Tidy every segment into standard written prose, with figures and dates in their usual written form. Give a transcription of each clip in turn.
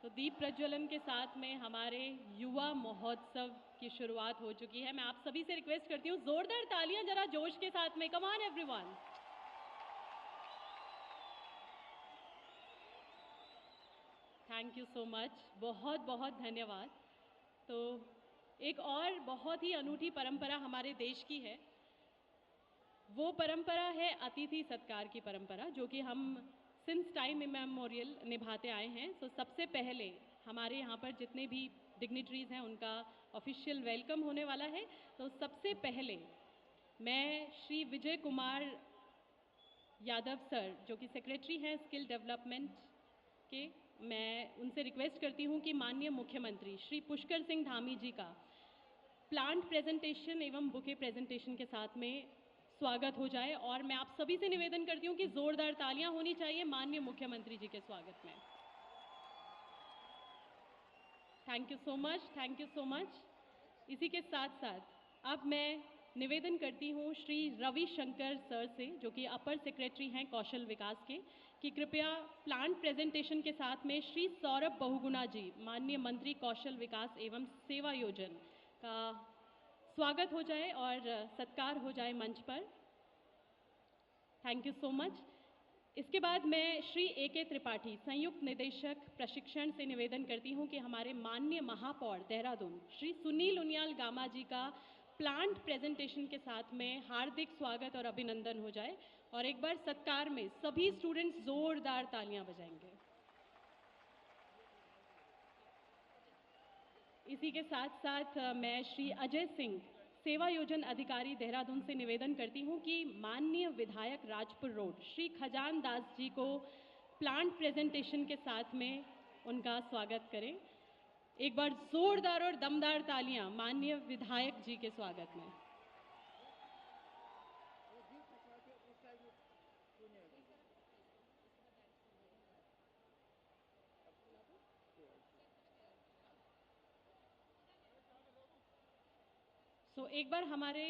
तो दीप प्रज्वलन के साथ में हमारे युवा महोत्सव की शुरुआत हो चुकी है। मैं आप सभी से रिक्वेस्ट करती हूँ, जोरदार तालियां जरा जोश के साथ में। Come on everyone. Thank you so much, बहुत बहुत धन्यवाद। तो एक और बहुत ही अनूठी परंपरा हमारे देश की है। वो परंपरा है अतिथि सत्कार की परंपरा, जो कि हम सिंस टाइम इमेमोरियल निभाते आए हैं। तो सबसे पहले हमारे यहाँ पर जितने भी डिग्निटरीज हैं उनका ऑफिशियल वेलकम होने वाला है। तो सबसे पहले मैं श्री विजय कुमार यादव सर, जो कि सेक्रेटरी हैं स्किल डेवलपमेंट के, मैं उनसे रिक्वेस्ट करती हूँ कि माननीय मुख्यमंत्री श्री पुष्कर सिंह धामी जी का प्लांट प्रेजेंटेशन एवं बुके प्रेजेंटेशन के साथ में स्वागत हो जाए। और मैं आप सभी से निवेदन करती हूँ कि जोरदार तालियां होनी चाहिए माननीय मुख्यमंत्री जी के स्वागत में। Thank you so much, thank you so much. इसी के साथ साथ अब मैं निवेदन करती हूँ श्री रविशंकर सर से, जो कि अपर सेक्रेटरी हैं कौशल विकास के, कि कृपया प्लांट प्रेजेंटेशन के साथ में श्री सौरभ बहुगुणा जी, माननीय मंत्री कौशल विकास एवं सेवा योजन का स्वागत हो जाए और सत्कार हो जाए मंच पर। Thank you so much. इसके बाद मैं श्री A.K. त्रिपाठी, संयुक्त निदेशक प्रशिक्षण से निवेदन करती हूं कि हमारे माननीय महापौर देहरादून श्री सुनील उनियाल गामा जी का प्लांट प्रेजेंटेशन के साथ में हार्दिक स्वागत और अभिनंदन हो जाए। और एक बार सत्कार में सभी स्टूडेंट्स जोरदार तालियां बजाएंगे। इसी के साथ साथ मैं श्री अजय सिंह, सेवा योजन अधिकारी देहरादून से निवेदन करती हूं कि माननीय विधायक राजपुर रोड श्री खजान दास जी को प्लांट प्रेजेंटेशन के साथ में उनका स्वागत करें। एक बार जोरदार और दमदार तालियां माननीय विधायक जी के स्वागत में। एक बार हमारे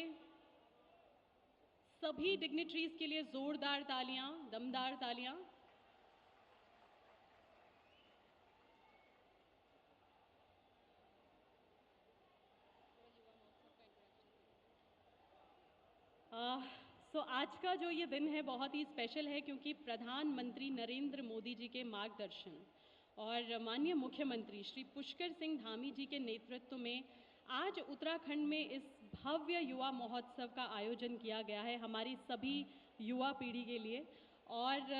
सभी डिग्निटरीज के लिए जोरदार तालियां, दमदार तालियां। आज का जो ये दिन है बहुत ही स्पेशल है, क्योंकि प्रधानमंत्री नरेंद्र मोदी जी के मार्गदर्शन और माननीय मुख्यमंत्री श्री पुष्कर सिंह धामी जी के नेतृत्व में आज उत्तराखंड में इस भव्य युवा महोत्सव का आयोजन किया गया है हमारी सभी युवा पीढ़ी के लिए। और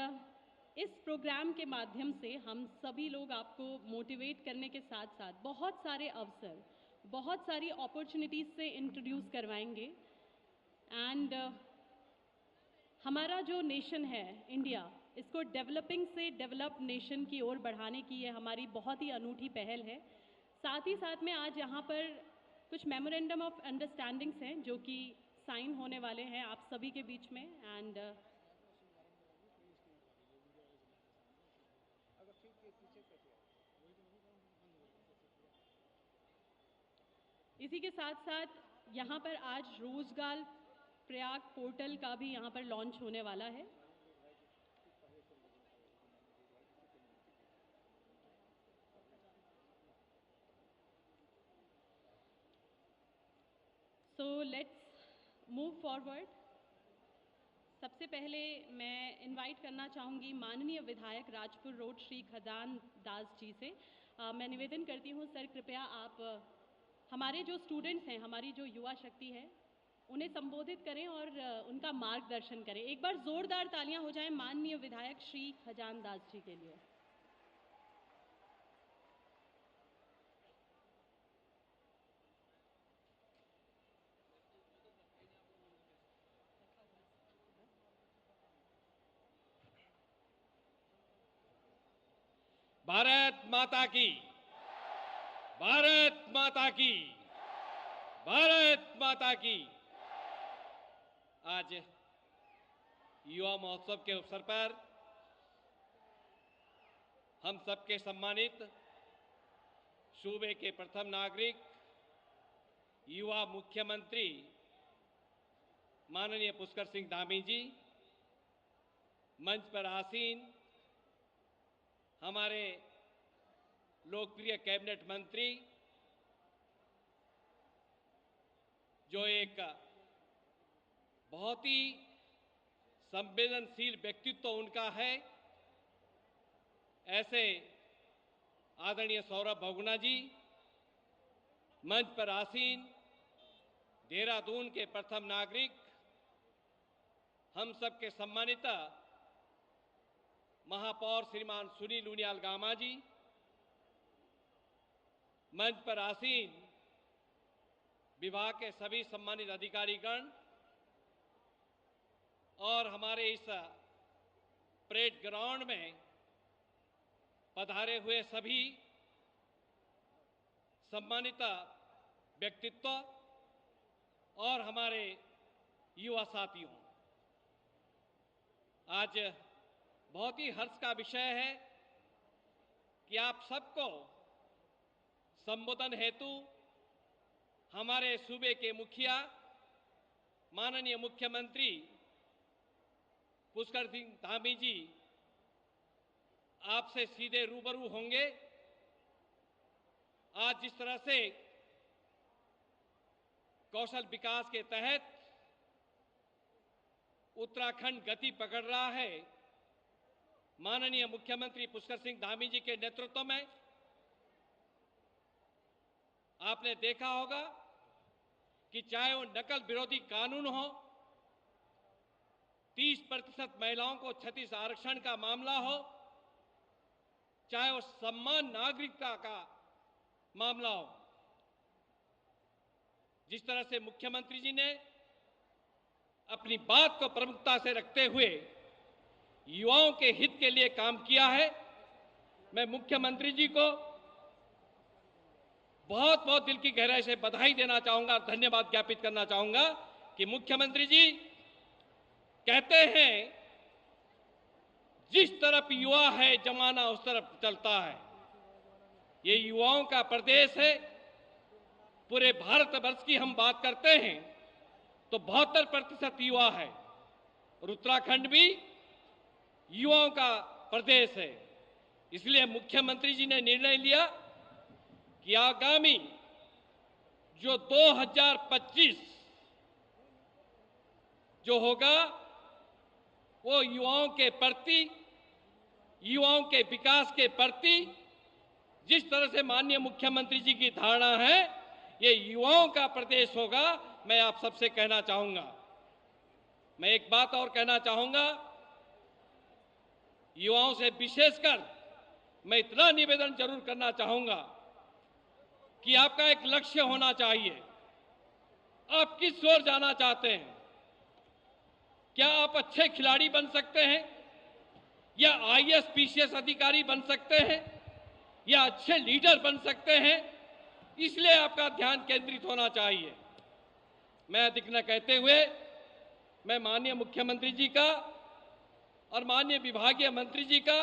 इस प्रोग्राम के माध्यम से हम सभी लोग आपको मोटिवेट करने के साथ साथ बहुत सारे अवसर, बहुत सारी अपॉर्चुनिटीज़ से इंट्रोड्यूस करवाएंगे। एंड हमारा जो नेशन है इंडिया, इसको डेवलपिंग से डेवलप नेशन की ओर बढ़ाने की ये हमारी बहुत ही अनूठी पहल है। साथ ही साथ में आज यहाँ पर कुछ मेमोरेंडम ऑफ अंडरस्टैंडिंग्स हैं जो कि साइन होने वाले हैं आप सभी के बीच में। एंड इसी के साथ साथ यहाँ पर आज रोजगार प्रयाग पोर्टल का भी यहाँ पर लॉन्च होने वाला है। So let's move forward. सबसे पहले मैं इनवाइट करना चाहूँगी माननीय विधायक राजपुर रोड श्री खजान दास जी से। मैं निवेदन करती हूँ सर, कृपया आप हमारे जो स्टूडेंट्स हैं, हमारी जो युवा शक्ति है, उन्हें संबोधित करें और उनका मार्गदर्शन करें। एक बार जोरदार तालियां हो जाएं माननीय विधायक श्री खजान दास जी के लिए। भारत माता की, भारत माता की, भारत माता की। आज युवा महोत्सव के अवसर पर हम सबके सम्मानित सूबे के प्रथम नागरिक, युवा मुख्यमंत्री माननीय पुष्कर सिंह धामी जी, मंच पर आसीन हमारे लोकप्रिय कैबिनेट मंत्री, जो एक बहुत ही संवेदनशील व्यक्तित्व उनका है, ऐसे आदरणीय सौरभ बहुगुणा जी, मंच पर आसीन देहरादून के प्रथम नागरिक, हम सबके सम्मानित महापौर श्रीमान सुनील उनियाल गामा जी, मंच पर आसीन विभाग के सभी सम्मानित अधिकारीगण और हमारे इस परेड ग्राउंड में पधारे हुए सभी सम्मानित व्यक्तित्व और हमारे युवा साथियों, आज बहुत ही हर्ष का विषय है कि आप सबको संबोधन हेतु हमारे सूबे के मुखिया माननीय मुख्यमंत्री पुष्कर सिंह धामी जी आपसे सीधे रूबरू होंगे। आज जिस तरह से कौशल विकास के तहत उत्तराखंड गति पकड़ रहा है, माननीय मुख्यमंत्री पुष्कर सिंह धामी जी के नेतृत्व में आपने देखा होगा कि चाहे वो नकल विरोधी कानून हो, 30% महिलाओं को 36 आरक्षण का मामला हो, चाहे वो सम्मान नागरिकता का मामला हो, जिस तरह से मुख्यमंत्री जी ने अपनी बात को प्रमुखता से रखते हुए युवाओं के हित के लिए काम किया है, मैं मुख्यमंत्री जी को बहुत बहुत दिल की गहराई से बधाई देना चाहूंगा, धन्यवाद ज्ञापित करना चाहूंगा कि मुख्यमंत्री जी कहते हैं जिस तरफ युवा है जमाना उस तरफ चलता है। ये युवाओं का प्रदेश है। पूरे भारतवर्ष की हम बात करते हैं तो 72% युवा है और उत्तराखंड भी युवाओं का प्रदेश है। इसलिए मुख्यमंत्री जी ने निर्णय लिया कि आगामी जो 2025 जो होगा वो युवाओं के प्रति, युवाओं के विकास के प्रति जिस तरह से माननीय मुख्यमंत्री जी की धारणा है, ये युवाओं का प्रदेश होगा। मैं आप सबसे कहना चाहूंगा, मैं एक बात और कहना चाहूंगा, युवाओं से विशेषकर मैं इतना निवेदन जरूर करना चाहूंगा कि आपका एक लक्ष्य होना चाहिए। आप किस ओर जाना चाहते हैं? क्या आप अच्छे खिलाड़ी बन सकते हैं या आईएएस पीसीएस अधिकारी बन सकते हैं या अच्छे लीडर बन सकते हैं? इसलिए आपका ध्यान केंद्रित होना चाहिए। मैं अधिक न कहते हुए मैं माननीय मुख्यमंत्री जी का और माननीय विभागीय मंत्री जी का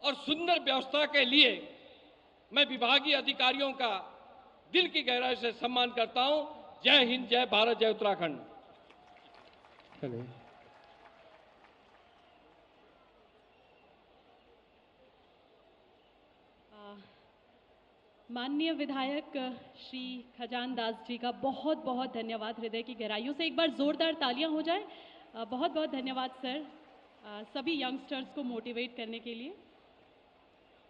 और सुंदर व्यवस्था के लिए मैं विभागीय अधिकारियों का दिल की गहराई से सम्मान करता हूं। जय हिंद, जय भारत, जय उत्तराखंड। माननीय विधायक श्री खजान दास जी का बहुत बहुत धन्यवाद, हृदय की गहराइयों से एक बार जोरदार तालियां हो जाए। बहुत बहुत धन्यवाद सर, सभी यंगस्टर्स को मोटिवेट करने के लिए।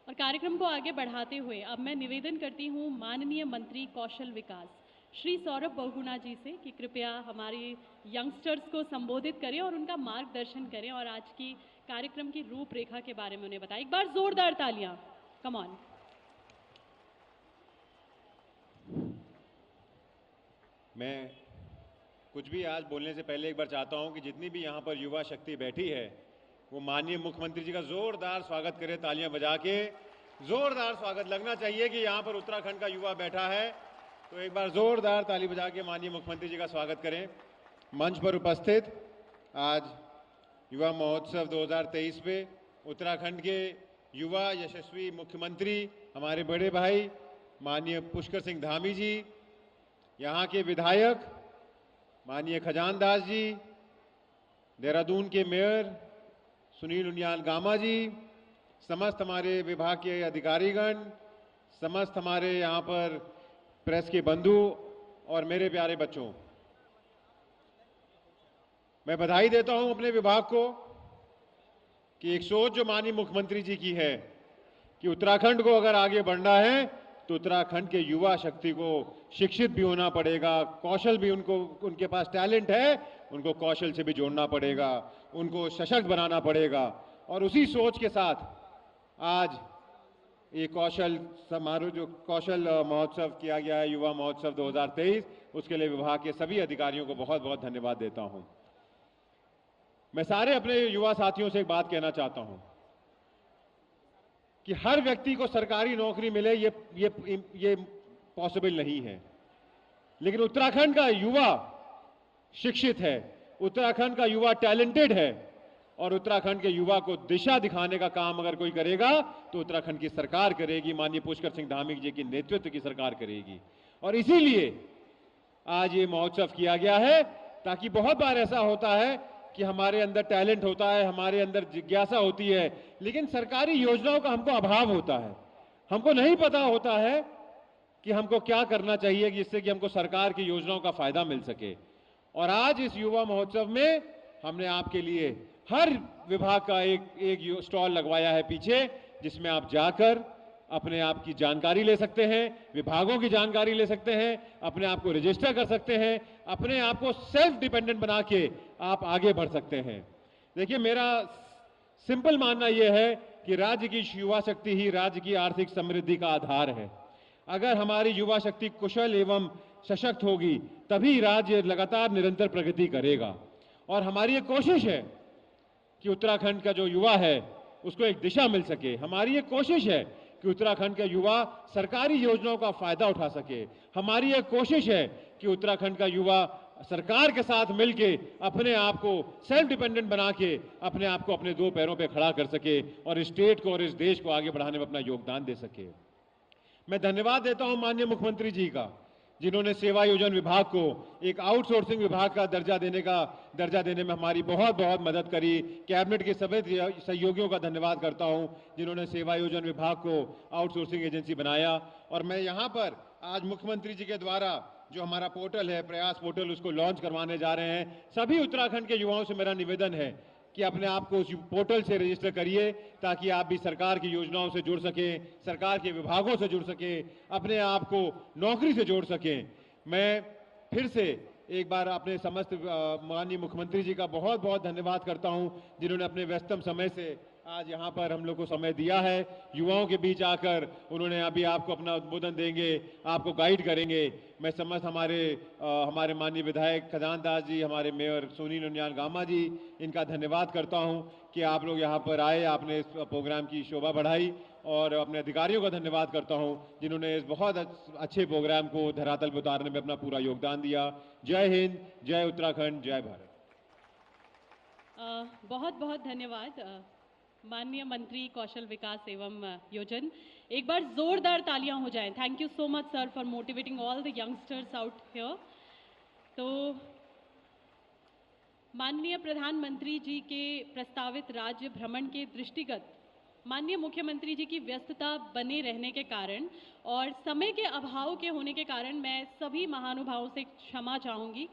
और कार्यक्रम को आगे बढ़ाते हुए अब मैं निवेदन करती हूँ माननीय मंत्री कौशल विकास श्री सौरभ बहुगुणा जी से कि कृपया हमारे यंगस्टर्स को संबोधित करें और उनका मार्गदर्शन करें और आज की कार्यक्रम की रूपरेखा के बारे में उन्हें बताएं। एक बार जोरदार तालियां, कम ऑन। मैं कुछ भी आज बोलने से पहले एक बार चाहता हूं कि जितनी भी यहाँ पर युवा शक्ति बैठी है वो माननीय मुख्यमंत्री जी का जोरदार स्वागत करे, तालियां बजा के जोरदार स्वागत लगना चाहिए कि यहाँ पर उत्तराखंड का युवा बैठा है। तो एक बार जोरदार ताली बजा के माननीय मुख्यमंत्री जी का स्वागत करें। मंच पर उपस्थित आज युवा महोत्सव 2023 पे उत्तराखंड के युवा यशस्वी मुख्यमंत्री हमारे बड़े भाई माननीय पुष्कर सिंह धामी जी, यहाँ के विधायक माननीय खजान दास जी, देहरादून के मेयर सुनील उनियाल गामा जी, समस्त हमारे विभाग के अधिकारीगण, समस्त हमारे यहाँ पर प्रेस के बंधु और मेरे प्यारे बच्चों, मैं बधाई देता हूं अपने विभाग को कि एक सोच जो माननीय मुख्यमंत्री जी की है कि उत्तराखंड को अगर आगे बढ़ना है तो उत्तराखंड के युवा शक्ति को शिक्षित भी होना पड़ेगा, कौशल भी उनके पास टैलेंट है, उनको कौशल से भी जोड़ना पड़ेगा, उनको सशक्त बनाना पड़ेगा। और उसी सोच के साथ आज ये कौशल समारोह जो कौशल महोत्सव किया गया है, युवा महोत्सव 2023, उसके लिए विभाग के सभी अधिकारियों को बहुत बहुत धन्यवाद देता हूं। मैं सारे अपने युवा साथियों से एक बात कहना चाहता हूं कि हर व्यक्ति को सरकारी नौकरी मिले ये पॉसिबल नहीं है, लेकिन उत्तराखंड का युवा शिक्षित है, उत्तराखंड का युवा टैलेंटेड है और उत्तराखंड के युवा को दिशा दिखाने का काम अगर कोई करेगा तो उत्तराखंड की सरकार करेगी, माननीय पुष्कर सिंह धामी जी की नेतृत्व की सरकार करेगी। और इसीलिए आज ये महोत्सव किया गया है, ताकि बहुत बार ऐसा होता है कि हमारे अंदर टैलेंट होता है, हमारे अंदर जिज्ञासा होती है, लेकिन सरकारी योजनाओं का हमको अभाव होता है, हमको नहीं पता होता है कि हमको क्या करना चाहिए जिससे कि हमको सरकार की योजनाओं का फायदा मिल सके। और आज इस युवा महोत्सव में हमने आपके लिए हर विभाग का एक स्टॉल लगवाया है पीछे, जिसमें आप जाकर अपने आप की जानकारी ले सकते हैं, विभागों की जानकारी ले सकते हैं, अपने आप को रजिस्टर कर सकते हैं, अपने आप को सेल्फ डिपेंडेंट बना के आप आगे बढ़ सकते हैं। देखिए, मेरा सिंपल मानना यह है कि राज्य की युवा शक्ति ही राज्य की आर्थिक समृद्धि का आधार है। अगर हमारी युवा शक्ति कुशल एवं सशक्त होगी तभी राज्य लगातार निरंतर प्रगति करेगा। और हमारी ये कोशिश है कि उत्तराखंड का जो युवा है उसको एक दिशा मिल सके। हमारी ये कोशिश है कि उत्तराखंड का युवा सरकारी योजनाओं का फायदा उठा सके। हमारी ये कोशिश है कि उत्तराखंड का युवा सरकार के साथ मिलके अपने आप को सेल्फ डिपेंडेंट बना के अपने आप को अपने दो पैरों पे खड़ा कर सके और इस स्टेट को और इस देश को आगे बढ़ाने में अपना योगदान दे सके। मैं धन्यवाद देता हूं माननीय मुख्यमंत्री जी का, जिन्होंने सेवा योजन विभाग को एक आउटसोर्सिंग विभाग का दर्जा देने में हमारी बहुत बहुत मदद करी। कैबिनेट के सभी सहयोगियों का धन्यवाद करता हूं जिन्होंने सेवा योजन विभाग को आउटसोर्सिंग एजेंसी बनाया। और मैं यहां पर आज मुख्यमंत्री जी के द्वारा जो हमारा पोर्टल है, प्रयास पोर्टल, उसको लॉन्च करवाने जा रहे हैं। सभी उत्तराखंड के युवाओं से मेरा निवेदन है कि अपने आप को उस पोर्टल से रजिस्टर करिए, ताकि आप भी सरकार की योजनाओं से जुड़ सकें, सरकार के विभागों से जुड़ सकें, अपने आप को नौकरी से जोड़ सकें। मैं फिर से एक बार अपने समस्त माननीय मुख्यमंत्री जी का बहुत बहुत धन्यवाद करता हूं, जिन्होंने अपने व्यस्तम समय से आज यहाँ पर हम लोग को समय दिया है। युवाओं के बीच आकर उन्होंने अभी आपको अपना उद्बोधन देंगे, आपको गाइड करेंगे। मैं समस्त हमारे माननीय विधायक खजान दास जी, हमारे मेयर सोनी नंदयाल गामा जी, इनका धन्यवाद करता हूं कि आप लोग यहाँ पर आए, आपने इस प्रोग्राम की शोभा बढ़ाई। और अपने अधिकारियों का धन्यवाद करता हूं जिन्होंने इस बहुत अच्छे प्रोग्राम को धरातल पर उतारने में अपना पूरा योगदान दिया। जय हिंद, जय उत्तराखंड, जय भारत। बहुत बहुत धन्यवाद माननीय मंत्री कौशल विकास एवं योजन। एक बार जोरदार तालियां हो जाएं। Thank you so much sir for motivating all the youngsters out here. तो माननीय प्रधानमंत्री जी के प्रस्तावित राज्य भ्रमण के दृष्टिगत माननीय मुख्यमंत्री जी की व्यस्तता बने रहने के कारण और समय के अभाव के होने के कारण मैं सभी महानुभावों से क्षमा चाहूँगी,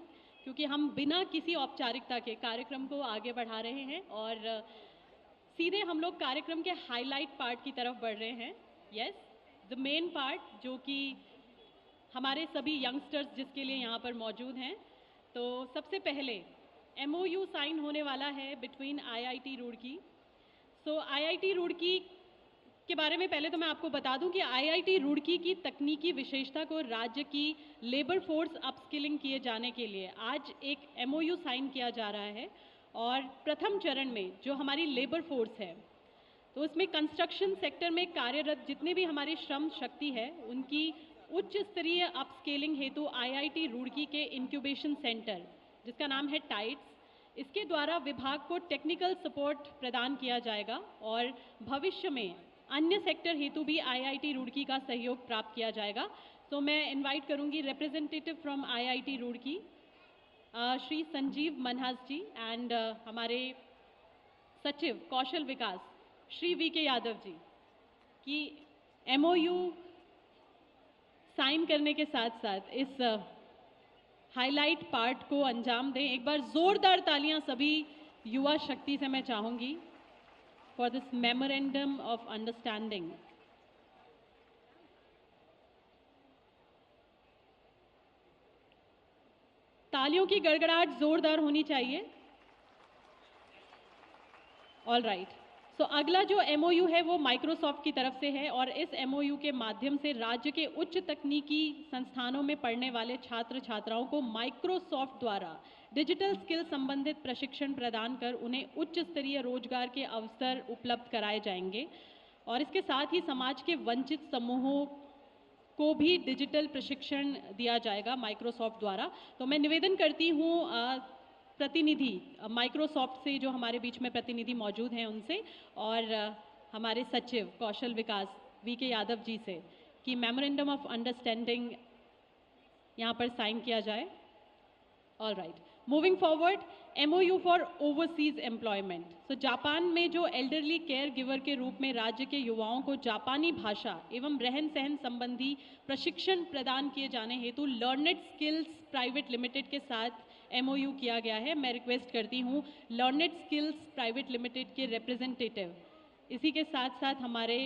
क्योंकि हम बिना किसी औपचारिकता के कार्यक्रम को आगे बढ़ा रहे हैं और सीधे हम लोग कार्यक्रम के हाईलाइट पार्ट की तरफ बढ़ रहे हैं। यस, द मेन पार्ट, जो कि हमारे सभी यंगस्टर्स जिसके लिए यहाँ पर मौजूद हैं। तो सबसे पहले MOU साइन होने वाला है बिटवीन IIT रुड़की। सो IIT रुड़की के बारे में पहले तो मैं आपको बता दूं कि IIT रुड़की की तकनीकी विशेषता को राज्य की लेबर फोर्स अपस्किलिंग किए जाने के लिए आज एक MOU साइन किया जा रहा है। और प्रथम चरण में जो हमारी लेबर फोर्स है, तो उसमें कंस्ट्रक्शन सेक्टर में कार्यरत जितने भी हमारी श्रम शक्ति है, उनकी उच्च स्तरीय अपस्केलिंग हेतु IIT रुड़की के इंक्यूबेशन सेंटर, जिसका नाम है टाइट्स, इसके द्वारा विभाग को टेक्निकल सपोर्ट प्रदान किया जाएगा और भविष्य में अन्य सेक्टर हेतु भी IIT रुड़की का सहयोग प्राप्त किया जाएगा। तो मैं इनवाइट करूंगी representative from IIT Roorkee, Shri Sanjeev Manhas ji, and हमारे सचिव कौशल विकास श्री वीके यादव जी कि एमओयू साइन करने के साथ साथ इस हाईलाइट पार्ट को अंजाम दें। एक बार जोरदार तालियां सभी युवा शक्ति से मैं चाहूंगी for this memorandum of understanding. तालियों की गड़गड़ाहट जोरदार होनी चाहिए। ऑल राइट, सो अगला जो एमओयू है वो माइक्रोसॉफ्ट की तरफ से है और इस एमओयू के माध्यम से राज्य के उच्च तकनीकी संस्थानों में पढ़ने वाले छात्र छात्राओं को माइक्रोसॉफ्ट द्वारा डिजिटल स्किल संबंधित प्रशिक्षण प्रदान कर उन्हें उच्च स्तरीय रोजगार के अवसर उपलब्ध कराए जाएंगे और इसके साथ ही समाज के वंचित समूहों को भी डिजिटल प्रशिक्षण दिया जाएगा माइक्रोसॉफ्ट द्वारा। तो मैं निवेदन करती हूँ प्रतिनिधि माइक्रोसॉफ्ट से जो हमारे बीच में प्रतिनिधि मौजूद हैं उनसे और हमारे सचिव कौशल विकास वीके यादव जी से कि मेमोरेंडम ऑफ अंडरस्टैंडिंग यहाँ पर साइन किया जाए। All right, moving forward, MOU for overseas employment. तो जापान में जो एल्डरली केयर गिवर के रूप में राज्य के युवाओं को जापानी भाषा एवं रहन सहन संबंधी प्रशिक्षण प्रदान किए जाने हेतु लर्नेड स्किल्स प्राइवेट लिमिटेड के साथ एमओयू किया गया है। मैं रिक्वेस्ट करती हूँ लर्नेड स्किल्स प्राइवेट लिमिटेड के रिप्रेजेंटेटिव, इसी के साथ साथ हमारे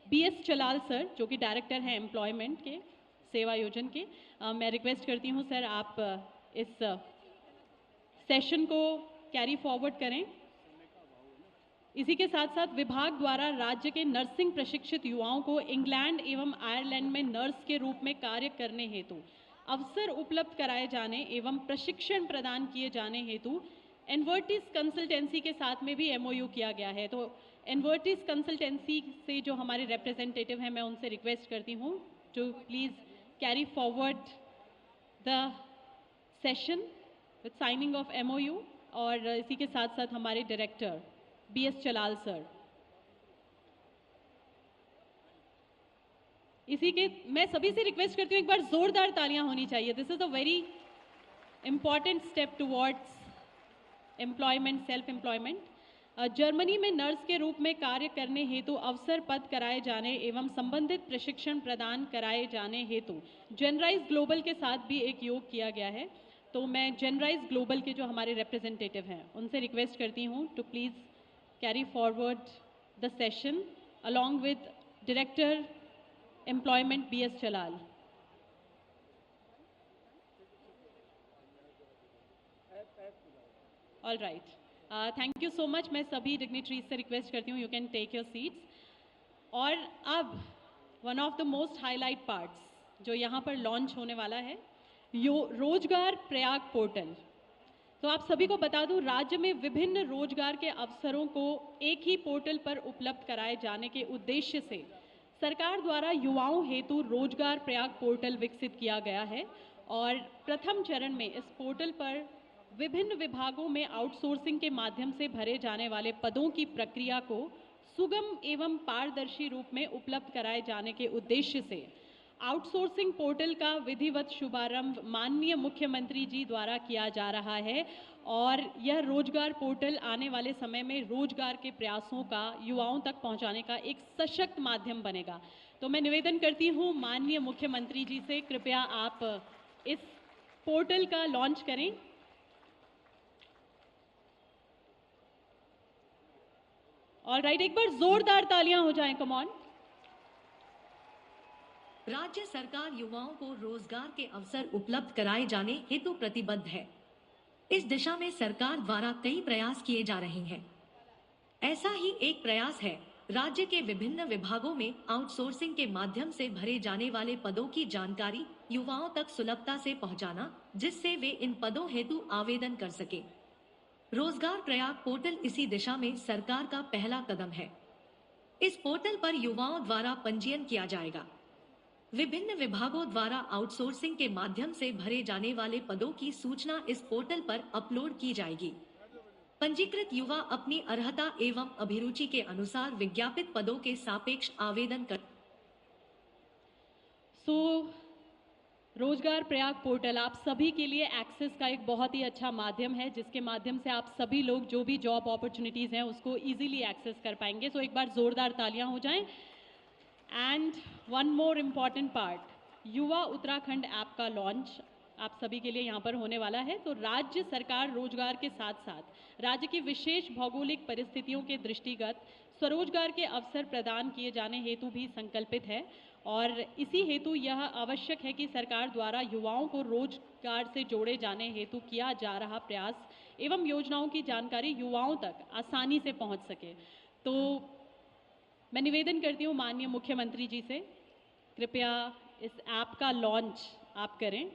बीएस चलाल सर जो कि डायरेक्टर हैं एम्प्लॉयमेंट के सेवा योजन के, मैं रिक्वेस्ट करती हूँ सर आप इस सेशन को कैरी फॉरवर्ड करें। इसी के साथ साथ विभाग द्वारा राज्य के नर्सिंग प्रशिक्षित युवाओं को इंग्लैंड एवं आयरलैंड में नर्स के रूप में कार्य करने हेतु अवसर उपलब्ध कराए जाने एवं प्रशिक्षण प्रदान किए जाने हेतु एनवर्टिस कंसल्टेंसी के साथ में भी एमओयू किया गया है। तो एनवर्टिस कंसल्टेंसी से जो हमारे रिप्रेजेंटेटिव हैं मैं उनसे रिक्वेस्ट करती हूँ to please carry forward the session with signing of MOU और इसी के साथ साथ हमारे डायरेक्टर बीएस चलाल सर। इसी के मैं सभी से रिक्वेस्ट करती हूँ एक बार जोरदार तालियां होनी चाहिए। This is a very important step towards employment, self employment. Germany में नर्स के रूप में कार्य करने हेतु अवसर पद कराए जाने एवं संबंधित प्रशिक्षण प्रदान कराए जाने हेतु जनराइज ग्लोबल के साथ भी एक योग किया गया है। तो मैं जनराइज ग्लोबल के जो हमारे रिप्रेजेंटेटिव हैं उनसे रिक्वेस्ट करती हूँ to please carry forward the session along with director employment BS Chalal. All right, thank you so much. मैं सभी डिग्निटरीज से रिक्वेस्ट करती हूँ you can take your seats. और अब one of the most highlight parts जो यहाँ पर लॉन्च होने वाला है रोजगार प्रयाग पोर्टल। तो आप सभी को बता दूं राज्य में विभिन्न रोजगार के अवसरों को एक ही पोर्टल पर उपलब्ध कराए जाने के उद्देश्य से सरकार द्वारा युवाओं हेतु रोजगार प्रयाग पोर्टल विकसित किया गया है और प्रथम चरण में इस पोर्टल पर विभिन्न विभागों में आउटसोर्सिंग के माध्यम से भरे जाने वाले पदों की प्रक्रिया को सुगम एवं पारदर्शी रूप में उपलब्ध कराए जाने के उद्देश्य से आउटसोर्सिंग पोर्टल का विधिवत शुभारंभ माननीय मुख्यमंत्री जी द्वारा किया जा रहा है और यह रोजगार पोर्टल आने वाले समय में रोजगार के प्रयासों का युवाओं तक पहुंचाने का एक सशक्त माध्यम बनेगा। तो मैं निवेदन करती हूं माननीय मुख्यमंत्री जी से कृपया आप इस पोर्टल का लॉन्च करें। ऑलराइट, एक बार जोरदार तालियां हो जाएं, कम ऑन। राज्य सरकार युवाओं को रोजगार के अवसर उपलब्ध कराए जाने हेतु प्रतिबद्ध है। इस दिशा में सरकार द्वारा कई प्रयास किए जा रहे हैं। ऐसा ही एक प्रयास है राज्य के विभिन्न विभागों में आउटसोर्सिंग के माध्यम से भरे जाने वाले पदों की जानकारी युवाओं तक सुलभता से पहुंचाना, जिससे वे इन पदों हेतु आवेदन कर सके। रोजगार प्रयाग पोर्टल इसी दिशा में सरकार का पहला कदम है। इस पोर्टल पर युवाओं द्वारा पंजीयन किया जाएगा। विभिन्न विभागों द्वारा आउटसोर्सिंग के माध्यम से भरे जाने वाले पदों की सूचना इस पोर्टल पर अपलोड की जाएगी। पंजीकृत युवा अपनी अर्हता एवं अभिरुचि के अनुसार विज्ञापित पदों के सापेक्ष आवेदन कर। सो रोजगार प्रयाग पोर्टल आप सभी के लिए एक्सेस का एक बहुत ही अच्छा माध्यम है, जिसके माध्यम से आप सभी लोग जो भी जॉब अपॉर्चुनिटीज़ हैं उसको इजीली एक्सेस कर पाएंगे। सो एक बार ज़ोरदार तालियां हो जाएं। And one more important part, युवा उत्तराखंड ऐप का लॉन्च आप सभी के लिए यहाँ पर होने वाला है। तो राज्य सरकार रोजगार के साथ साथ राज्य की विशेष भौगोलिक परिस्थितियों के दृष्टिगत स्वरोजगार के अवसर प्रदान किए जाने हेतु भी संकल्पित है, और इसी हेतु यह आवश्यक है कि सरकार द्वारा युवाओं को रोजगार से जोड़े जाने हेतु किया जा रहा प्रयास एवं योजनाओं की जानकारी युवाओं तक आसानी से पहुंच सके। तो मैं निवेदन करती हूँ माननीय मुख्यमंत्री जी से, कृपया इस ऐप का लॉन्च आप करें।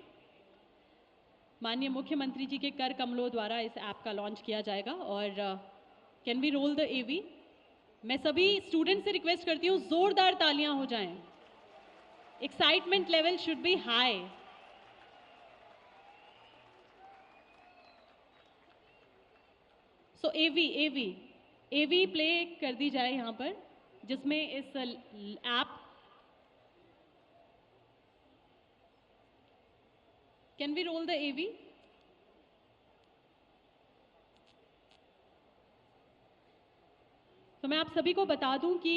माननीय मुख्यमंत्री जी के कर कमलों द्वारा इस ऐप का लॉन्च किया जाएगा। और कैन वी रोल द एवी। मैं सभी स्टूडेंट से रिक्वेस्ट करती हूँ जोरदार तालियां हो जाएं। Excitement level should be high. So AV play कर दी जाए यहाँ पर, जिसमें इस app, can we roll the AV. तो मैं आप सभी को बता दूं कि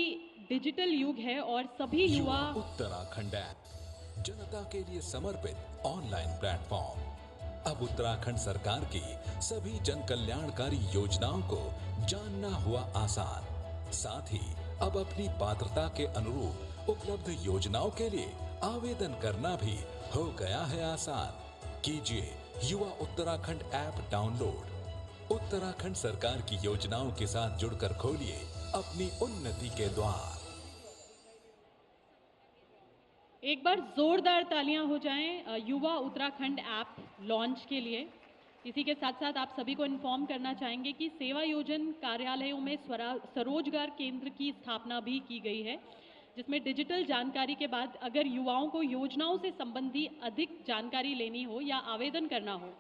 डिजिटल युग है और सभी युवा उत्तराखंड ऐप जनता के लिए समर्पित ऑनलाइन प्लेटफॉर्म अब उत्तराखंड सरकार की सभी जन कल्याणकारी योजनाओं को जानना हुआ आसान। साथ ही अब अपनी पात्रता के अनुरूप उपलब्ध योजनाओं के लिए आवेदन करना भी हो गया है आसान। कीजिए युवा उत्तराखंड ऐप डाउनलोड। उत्तराखंड सरकार की योजनाओं के साथ जुड़कर खोलिए अपनी उन्नति के द्वार। एक बार जोरदार तालियां हो जाएं युवा उत्तराखंड ऐप लॉन्च के लिए। इसी के साथ साथ आप सभी को इन्फॉर्म करना चाहेंगे कि सेवा योजन कार्यालयों में स्वरोजगार केंद्र की स्थापना भी की गई है, जिसमें डिजिटल जानकारी के बाद अगर युवाओं को योजनाओं से संबंधी अधिक जानकारी लेनी हो या आवेदन करना हो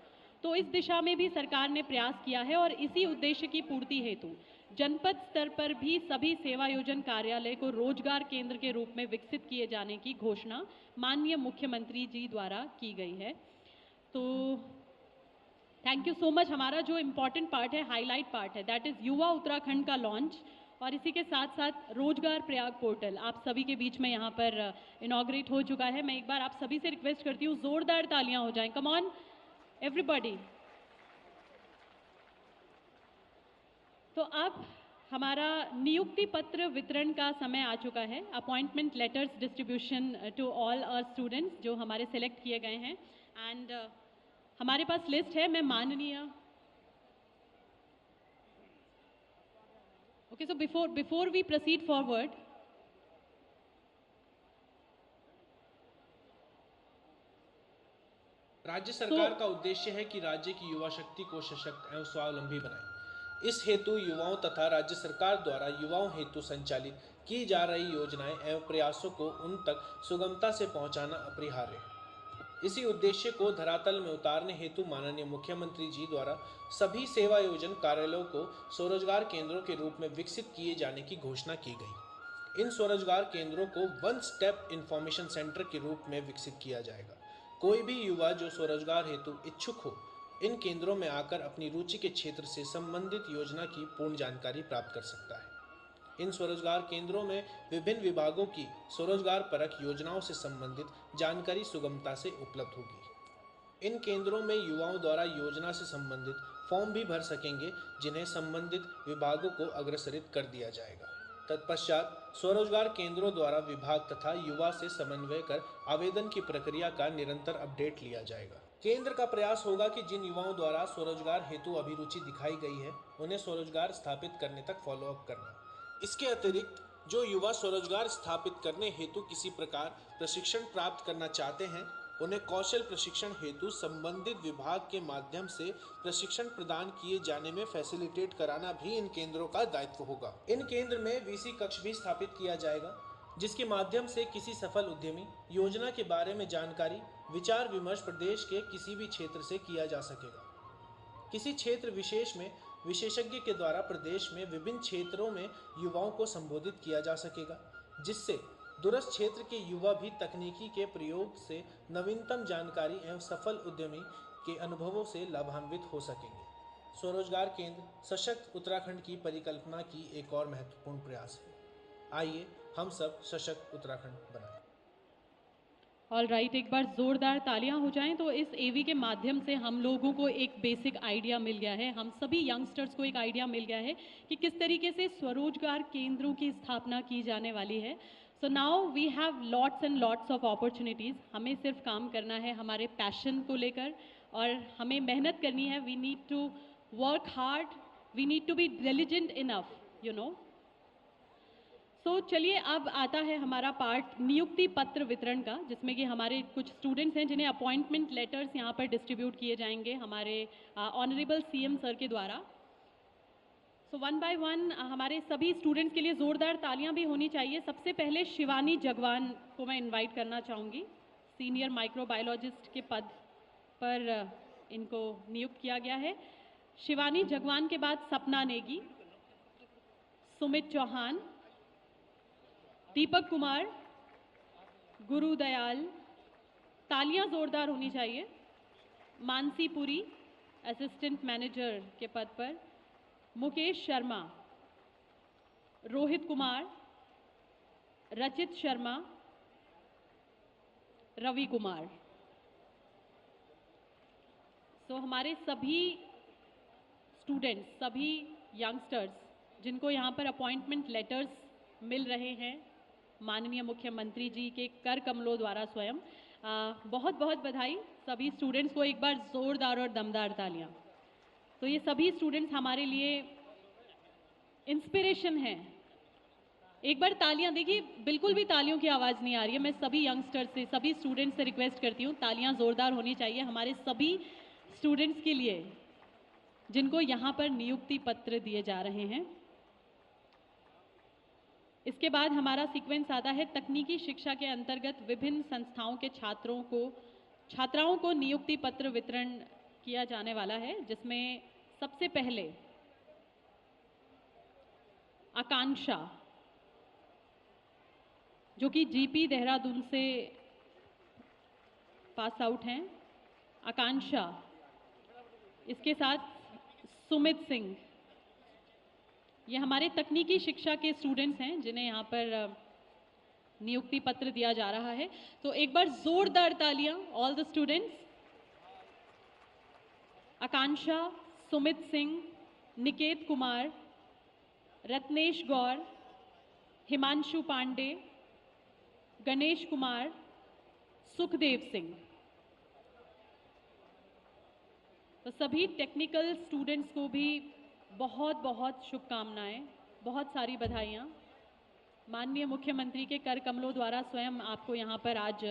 तो इस दिशा में भी सरकार ने प्रयास किया है। और इसी उद्देश्य की पूर्ति हेतु जनपद स्तर पर भी सभी सेवा योजन कार्यालय को रोजगार केंद्र के रूप में विकसित किए जाने की घोषणा माननीय मुख्यमंत्री जी द्वारा की गई है। तो थैंक यू सो मच। हमारा जो इम्पोर्टेंट पार्ट है, हाईलाइट पार्ट है, दैट इज युवा उत्तराखंड का लॉन्च, और इसी के साथ साथ रोजगार प्रयाग पोर्टल आप सभी के बीच में यहाँ पर इनॉग्रेट हो चुका है। मैं एक बार आप सभी से रिक्वेस्ट करती हूँ जोरदार तालियां हो जाएं। Come on everybody. तो अब हमारा नियुक्ति पत्र वितरण का समय आ चुका है। Appointment letters distribution to all our students जो हमारे सेलेक्ट किए गए हैं। एंड हमारे पास लिस्ट है। मैं माननीय okay, so before we proceed forward, राज्य सरकार का उद्देश्य है कि राज्य की युवा शक्ति को सशक्त एवं स्वावलंबी बनाए। इस हेतु युवाओं तथा राज्य सरकार द्वारा युवाओं हेतु संचालित की जा रही योजनाएं एवं प्रयासों को उन तक सुगमता से पहुंचाना अपरिहार्य है। इसी उद्देश्य को धरातल में उतारने हेतु माननीय मुख्यमंत्री जी द्वारा सभी सेवा योजन कार्यालयों को स्वरोजगार केंद्रों के रूप में विकसित किए जाने की घोषणा की गई। इन स्वरोजगार केंद्रों को वन स्टेप इंफॉर्मेशन सेंटर के रूप में विकसित किया जाएगा। कोई भी युवा जो स्वरोजगार हेतु इच्छुक हो इन केंद्रों में आकर अपनी रुचि के क्षेत्र से संबंधित योजना की पूर्ण जानकारी प्राप्त कर सकता है। इन स्वरोजगार केंद्रों में विभिन्न विभागों की स्वरोजगार परक योजनाओं से संबंधित जानकारी सुगमता से उपलब्ध होगी। इन केंद्रों में युवाओं द्वारा योजना से संबंधित फॉर्म भी भर सकेंगे, जिन्हें संबंधित विभागों को अग्रसरित कर दिया जाएगा। तत्पश्चात स्वरोजगार केंद्रों द्वारा विभाग तथा युवा से समन्वय कर आवेदन की प्रक्रिया का निरंतर अपडेट लिया जाएगा। केंद्र का प्रयास होगा कि जिन युवाओं द्वारा स्वरोजगार हेतु अभिरुचि दिखाई गई है उन्हें स्वरोजगार स्थापित करने तक फॉलोअप करना। इसके अतिरिक्त जो युवा स्वरोजगार स्थापित करने हेतु किसी प्रकार प्रशिक्षण प्राप्त करना चाहते हैं उन्हें कौशल प्रशिक्षण हेतु संबंधित विभाग के माध्यम से प्रशिक्षण प्रदान किए जाने में फैसिलिटेट कराना भी इन केंद्रों का दायित्व होगा। इन केंद्र में वीसी कक्ष भी स्थापित किया जाएगा, जिसके माध्यम से किसी सफल उद्यमी योजना के बारे में जानकारी विचार विमर्श प्रदेश के किसी भी क्षेत्र से किया जा सकेगा। किसी क्षेत्र विशेष में विशेषज्ञ के द्वारा प्रदेश में विभिन्न क्षेत्रों में युवाओं को संबोधित किया जा सकेगा, जिससे दूरस्थ क्षेत्र के युवा भी तकनीकी के प्रयोग से नवीनतम जानकारी एवं सफल उद्यमी के अनुभवों से लाभान्वित हो सकेंगे। स्वरोजगार केंद्र सशक्त उत्तराखंड की परिकल्पना की एक और महत्वपूर्ण प्रयास है। आइए हम सब सशक्त उत्तराखंड बनाएं। ऑल राइट, एक बार जोरदार तालियां हो जाएं। तो इस एवी के माध्यम से हम लोगों को एक बेसिक आइडिया मिल गया है, हम सभी यंगस्टर्स को एक आइडिया मिल गया है कि किस तरीके से स्वरोजगार केंद्रों की स्थापना की जाने वाली है। So now we have lots and lots of opportunities. हमें सिर्फ काम करना है हमारे पैशन को लेकर और हमें मेहनत करनी है। We need to work hard, we need to be diligent enough, you know. So चलिए अब आता है हमारा पार्ट नियुक्ति पत्र वितरण का, जिसमें कि हमारे कुछ स्टूडेंट्स हैं जिन्हें अपॉइंटमेंट लेटर्स यहाँ पर डिस्ट्रीब्यूट किए जाएंगे हमारे ऑनरेबल सीएम सर के द्वारा। सो वन बाय वन हमारे सभी स्टूडेंट्स के लिए ज़ोरदार तालियां भी होनी चाहिए। सबसे पहले शिवानी जगवान को मैं इनवाइट करना चाहूँगी। सीनियर माइक्रोबायोलॉजिस्ट के पद पर इनको नियुक्त किया गया है। शिवानी जगवान के बाद सपना नेगी, सुमित चौहान, दीपक कुमार, गुरुदयाल, तालियां जोरदार होनी चाहिए, मानसी पुरी असिस्टेंट मैनेजर के पद पर, मुकेश शर्मा, रोहित कुमार, रचित शर्मा, रवि कुमार। सो हमारे सभी स्टूडेंट्स, सभी यंगस्टर्स जिनको यहाँ पर अपॉइंटमेंट लेटर्स मिल रहे हैं माननीय मुख्यमंत्री जी के कर कमलों द्वारा स्वयं, बहुत बहुत बधाई सभी स्टूडेंट्स को। एक बार ज़ोरदार और दमदार तालियां। तो ये सभी स्टूडेंट्स हमारे लिए इंस्पिरेशन हैं। एक बार तालियां देखिए, बिल्कुल भी तालियों की आवाज़ नहीं आ रही है। मैं सभी यंगस्टर्स से, सभी स्टूडेंट्स से रिक्वेस्ट करती हूँ, तालियां ज़ोरदार होनी चाहिए हमारे सभी स्टूडेंट्स के लिए जिनको यहाँ पर नियुक्ति पत्र दिए जा रहे हैं। इसके बाद हमारा सीक्वेंस आता है तकनीकी शिक्षा के अंतर्गत विभिन्न संस्थाओं के छात्राओं को नियुक्ति पत्र वितरण किया जाने वाला है, जिसमें सबसे पहले आकांक्षा, जो कि जीपी देहरादून से पास आउट हैं, आकांक्षा, इसके साथ सुमित सिंह, ये हमारे तकनीकी शिक्षा के स्टूडेंट्स हैं जिन्हें यहाँ पर नियुक्ति पत्र दिया जा रहा है। तो एक बार जोरदार तालियां ऑल द स्टूडेंट्स। आकांक्षा, सुमित सिंह, निकेत कुमार, रत्नेश गौर, हिमांशु पांडे, गणेश कुमार, सुखदेव सिंह। तो सभी टेक्निकल स्टूडेंट्स को भी बहुत बहुत शुभकामनाएं, बहुत सारी बधाइयाँ। माननीय मुख्यमंत्री के कर कमलों द्वारा स्वयं आपको यहाँ पर आज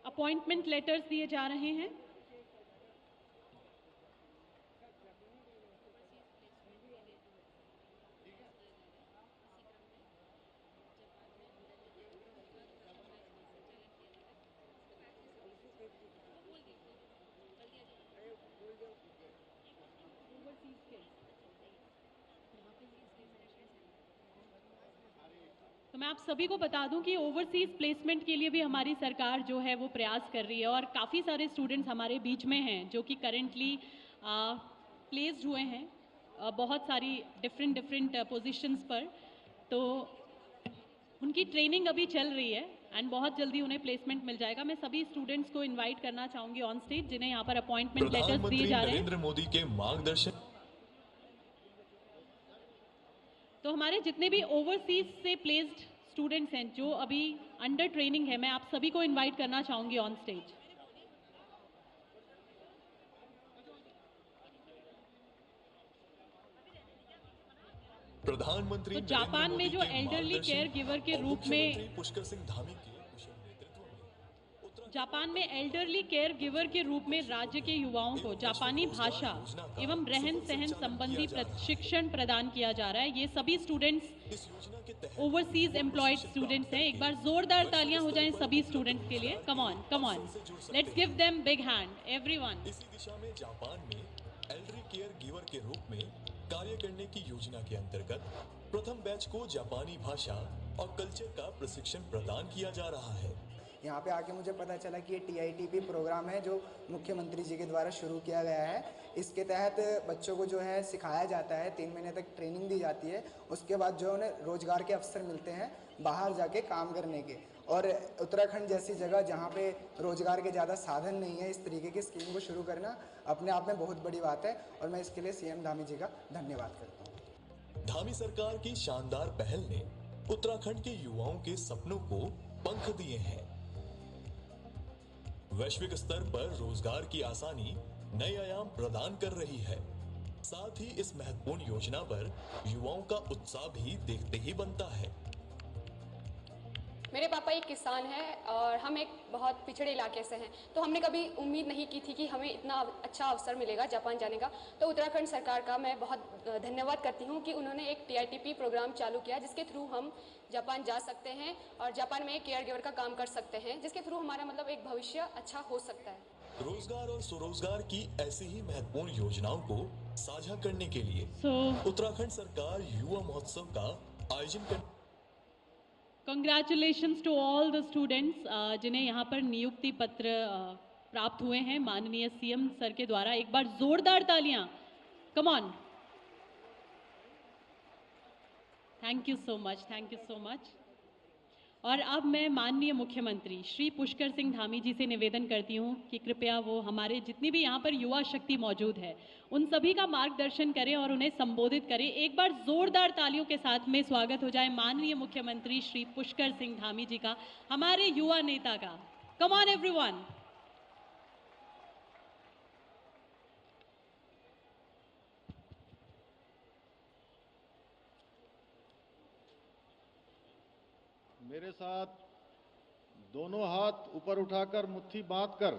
अपॉइंटमेंट लेटर्स दिए जा रहे हैं। तो मैं आप सभी को बता दूं कि ओवरसीज़ प्लेसमेंट के लिए भी हमारी सरकार जो है वो प्रयास कर रही है और काफ़ी सारे स्टूडेंट्स हमारे बीच में हैं जो कि करेंटली प्लेस्ड हुए हैं बहुत सारी डिफरेंट पोजीशंस पर। तो उनकी ट्रेनिंग अभी चल रही है एंड बहुत जल्दी उन्हें प्लेसमेंट मिल जाएगा। मैं सभी स्टूडेंट्स को इन्वाइट करना चाहूँगी ऑन स्टेज जिन्हें यहाँ पर अपॉइंटमेंट लेटर्स दिए जा रहे हैं। नरेंद्र मोदी के मार्गदर्शन। तो हमारे जितने भी ओवरसीज से प्लेस्ड स्टूडेंट्स हैं जो अभी अंडर ट्रेनिंग है, मैं आप सभी को इनवाइट करना चाहूंगी ऑन स्टेज। प्रधानमंत्री तो जापान में जो एल्डरली केयर गिवर के रूप में पुष्कर सिंह धामी के कुशल नेतृत्व में जापान में एल्डरली केयर गिवर के रूप में राज्य के युवाओं को जापानी भाषा एवं रहन सहन संबंधी प्रशिक्षण प्रदान किया जा रहा है। ये सभी स्टूडेंट्स ओवरसीज एम्प्लॉयड स्टूडेंट्स हैं। एक बार जोरदार तालियां हो जाएं सभी स्टूडेंट्स के लिए। Come on, let's give them big hand everyone. इसी दिशा में जापान में एल्डरली केयर गिवर के रूप में कार्य करने की योजना के अंतर्गत प्रथम बैच को जापानी भाषा और कल्चर का प्रशिक्षण प्रदान किया जा रहा है। यहाँ पे आके मुझे पता चला कि ये TITP प्रोग्राम है जो मुख्यमंत्री जी के द्वारा शुरू किया गया है। इसके तहत बच्चों को जो है सिखाया जाता है, 3 महीने तक ट्रेनिंग दी जाती है। उसके बाद जो उन्हें रोजगार के अवसर मिलते हैं बाहर जाके काम करने के। और उत्तराखंड जैसी जगह जहाँ पे रोजगार के ज़्यादा साधन नहीं है, इस तरीके की स्कीम को शुरू करना अपने आप में बहुत बड़ी बात है और मैं इसके लिए CM धामी जी का धन्यवाद करता हूँ। धामी सरकार की शानदार पहल ने उत्तराखंड के युवाओं के सपनों को पंख दिए हैं। वैश्विक स्तर पर रोजगार की आसानी नए आयाम प्रदान कर रही है। साथ ही इस महत्वपूर्ण योजना पर युवाओं का उत्साह भी देखते ही बनता है। मेरे पापा एक किसान हैं और हम एक बहुत पिछड़े इलाके से हैं, तो हमने कभी उम्मीद नहीं की थी कि हमें इतना अच्छा अवसर मिलेगा जापान जाने का। तो उत्तराखंड सरकार का मैं बहुत धन्यवाद करती हूँ कि उन्होंने एक TITP प्रोग्राम चालू किया जिसके थ्रू हम जापान जा सकते हैं और जापान में एक केयर गिवर का काम कर सकते हैं, जिसके थ्रू हमारा मतलब एक भविष्य अच्छा हो सकता है। रोजगार और स्वरोजगार की ऐसी ही महत्वपूर्ण योजनाओं को साझा करने के लिए उत्तराखंड सरकार युवा महोत्सव का आयोजन कर। Congratulations to all the students जिन्हें यहाँ पर नियुक्ति पत्र प्राप्त हुए हैं माननीय CM सर के द्वारा। एक बार जोरदार तालियां, come on. Thank you so much, thank you so much. और अब मैं माननीय मुख्यमंत्री श्री पुष्कर सिंह धामी जी से निवेदन करती हूँ कि कृपया वो हमारे जितनी भी यहाँ पर युवा शक्ति मौजूद है उन सभी का मार्गदर्शन करें और उन्हें संबोधित करें। एक बार जोरदार तालियों के साथ में स्वागत हो जाए माननीय मुख्यमंत्री श्री पुष्कर सिंह धामी जी का, हमारे युवा नेता का। Come on everyone. मेरे साथ दोनों हाथ ऊपर उठाकर मुट्ठी बांधकर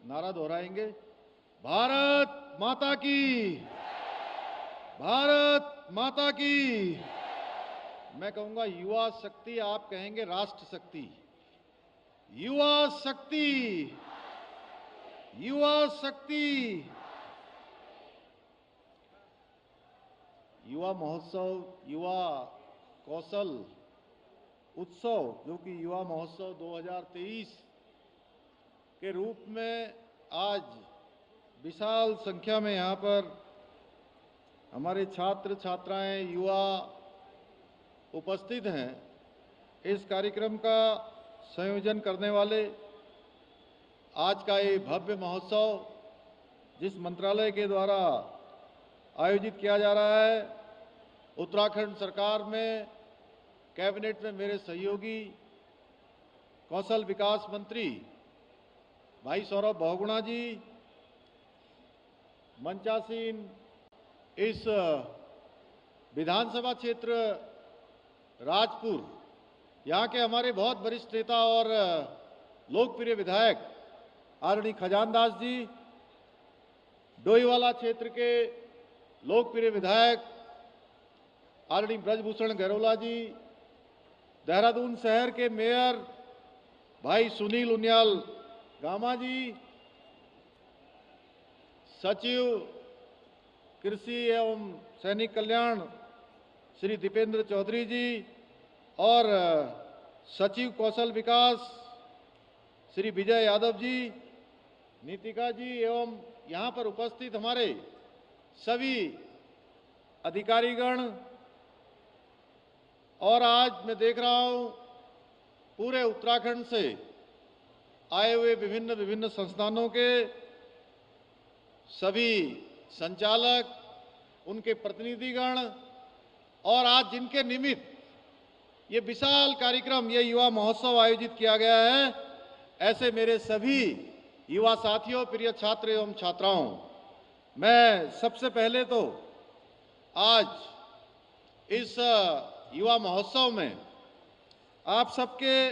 नारा दोहराएंगे, भारत माता की, भारत माता की। मैं कहूंगा युवा शक्ति, आप कहेंगे राष्ट्र शक्ति। युवा शक्ति, युवा शक्ति। युवा महोत्सव, युवा कौशल उत्सव जो कि युवा महोत्सव 2023 के रूप में आज विशाल संख्या में यहाँ पर हमारे छात्र छात्राएं युवा उपस्थित हैं। इस कार्यक्रम का संयोजन करने वाले आज का ये भव्य महोत्सव जिस मंत्रालय के द्वारा आयोजित किया जा रहा है, उत्तराखंड सरकार में कैबिनेट में मेरे सहयोगी कौशल विकास मंत्री भाई सौरभ बहुगुणा जी, मंचासीन इस विधानसभा क्षेत्र राजपुर, यहाँ के हमारे बहुत वरिष्ठ नेता और लोकप्रिय विधायक आदरणीय खजानदास जी, डोईवाला क्षेत्र के लोकप्रिय विधायक आदरणीय ब्रजभूषण गैरोला जी, देहरादून शहर के मेयर भाई सुनील उनियाल गामा जी, सचिव कृषि एवं सैनिक कल्याण श्री दीपेंद्र चौधरी जी और सचिव कौशल विकास श्री विजय यादव जी, नीतिका जी एवं यहाँ पर उपस्थित हमारे सभी अधिकारीगण, और आज मैं देख रहा हूँ पूरे उत्तराखंड से आए हुए विभिन्न विभिन्न संस्थानों के सभी संचालक, उनके प्रतिनिधिगण, और आज जिनके निमित्त ये विशाल कार्यक्रम, ये युवा महोत्सव आयोजित किया गया है, ऐसे मेरे सभी युवा साथियों, प्रिय छात्र एवं छात्राओं, मैं सबसे पहले तो आज इस युवा महोत्सव में आप सबके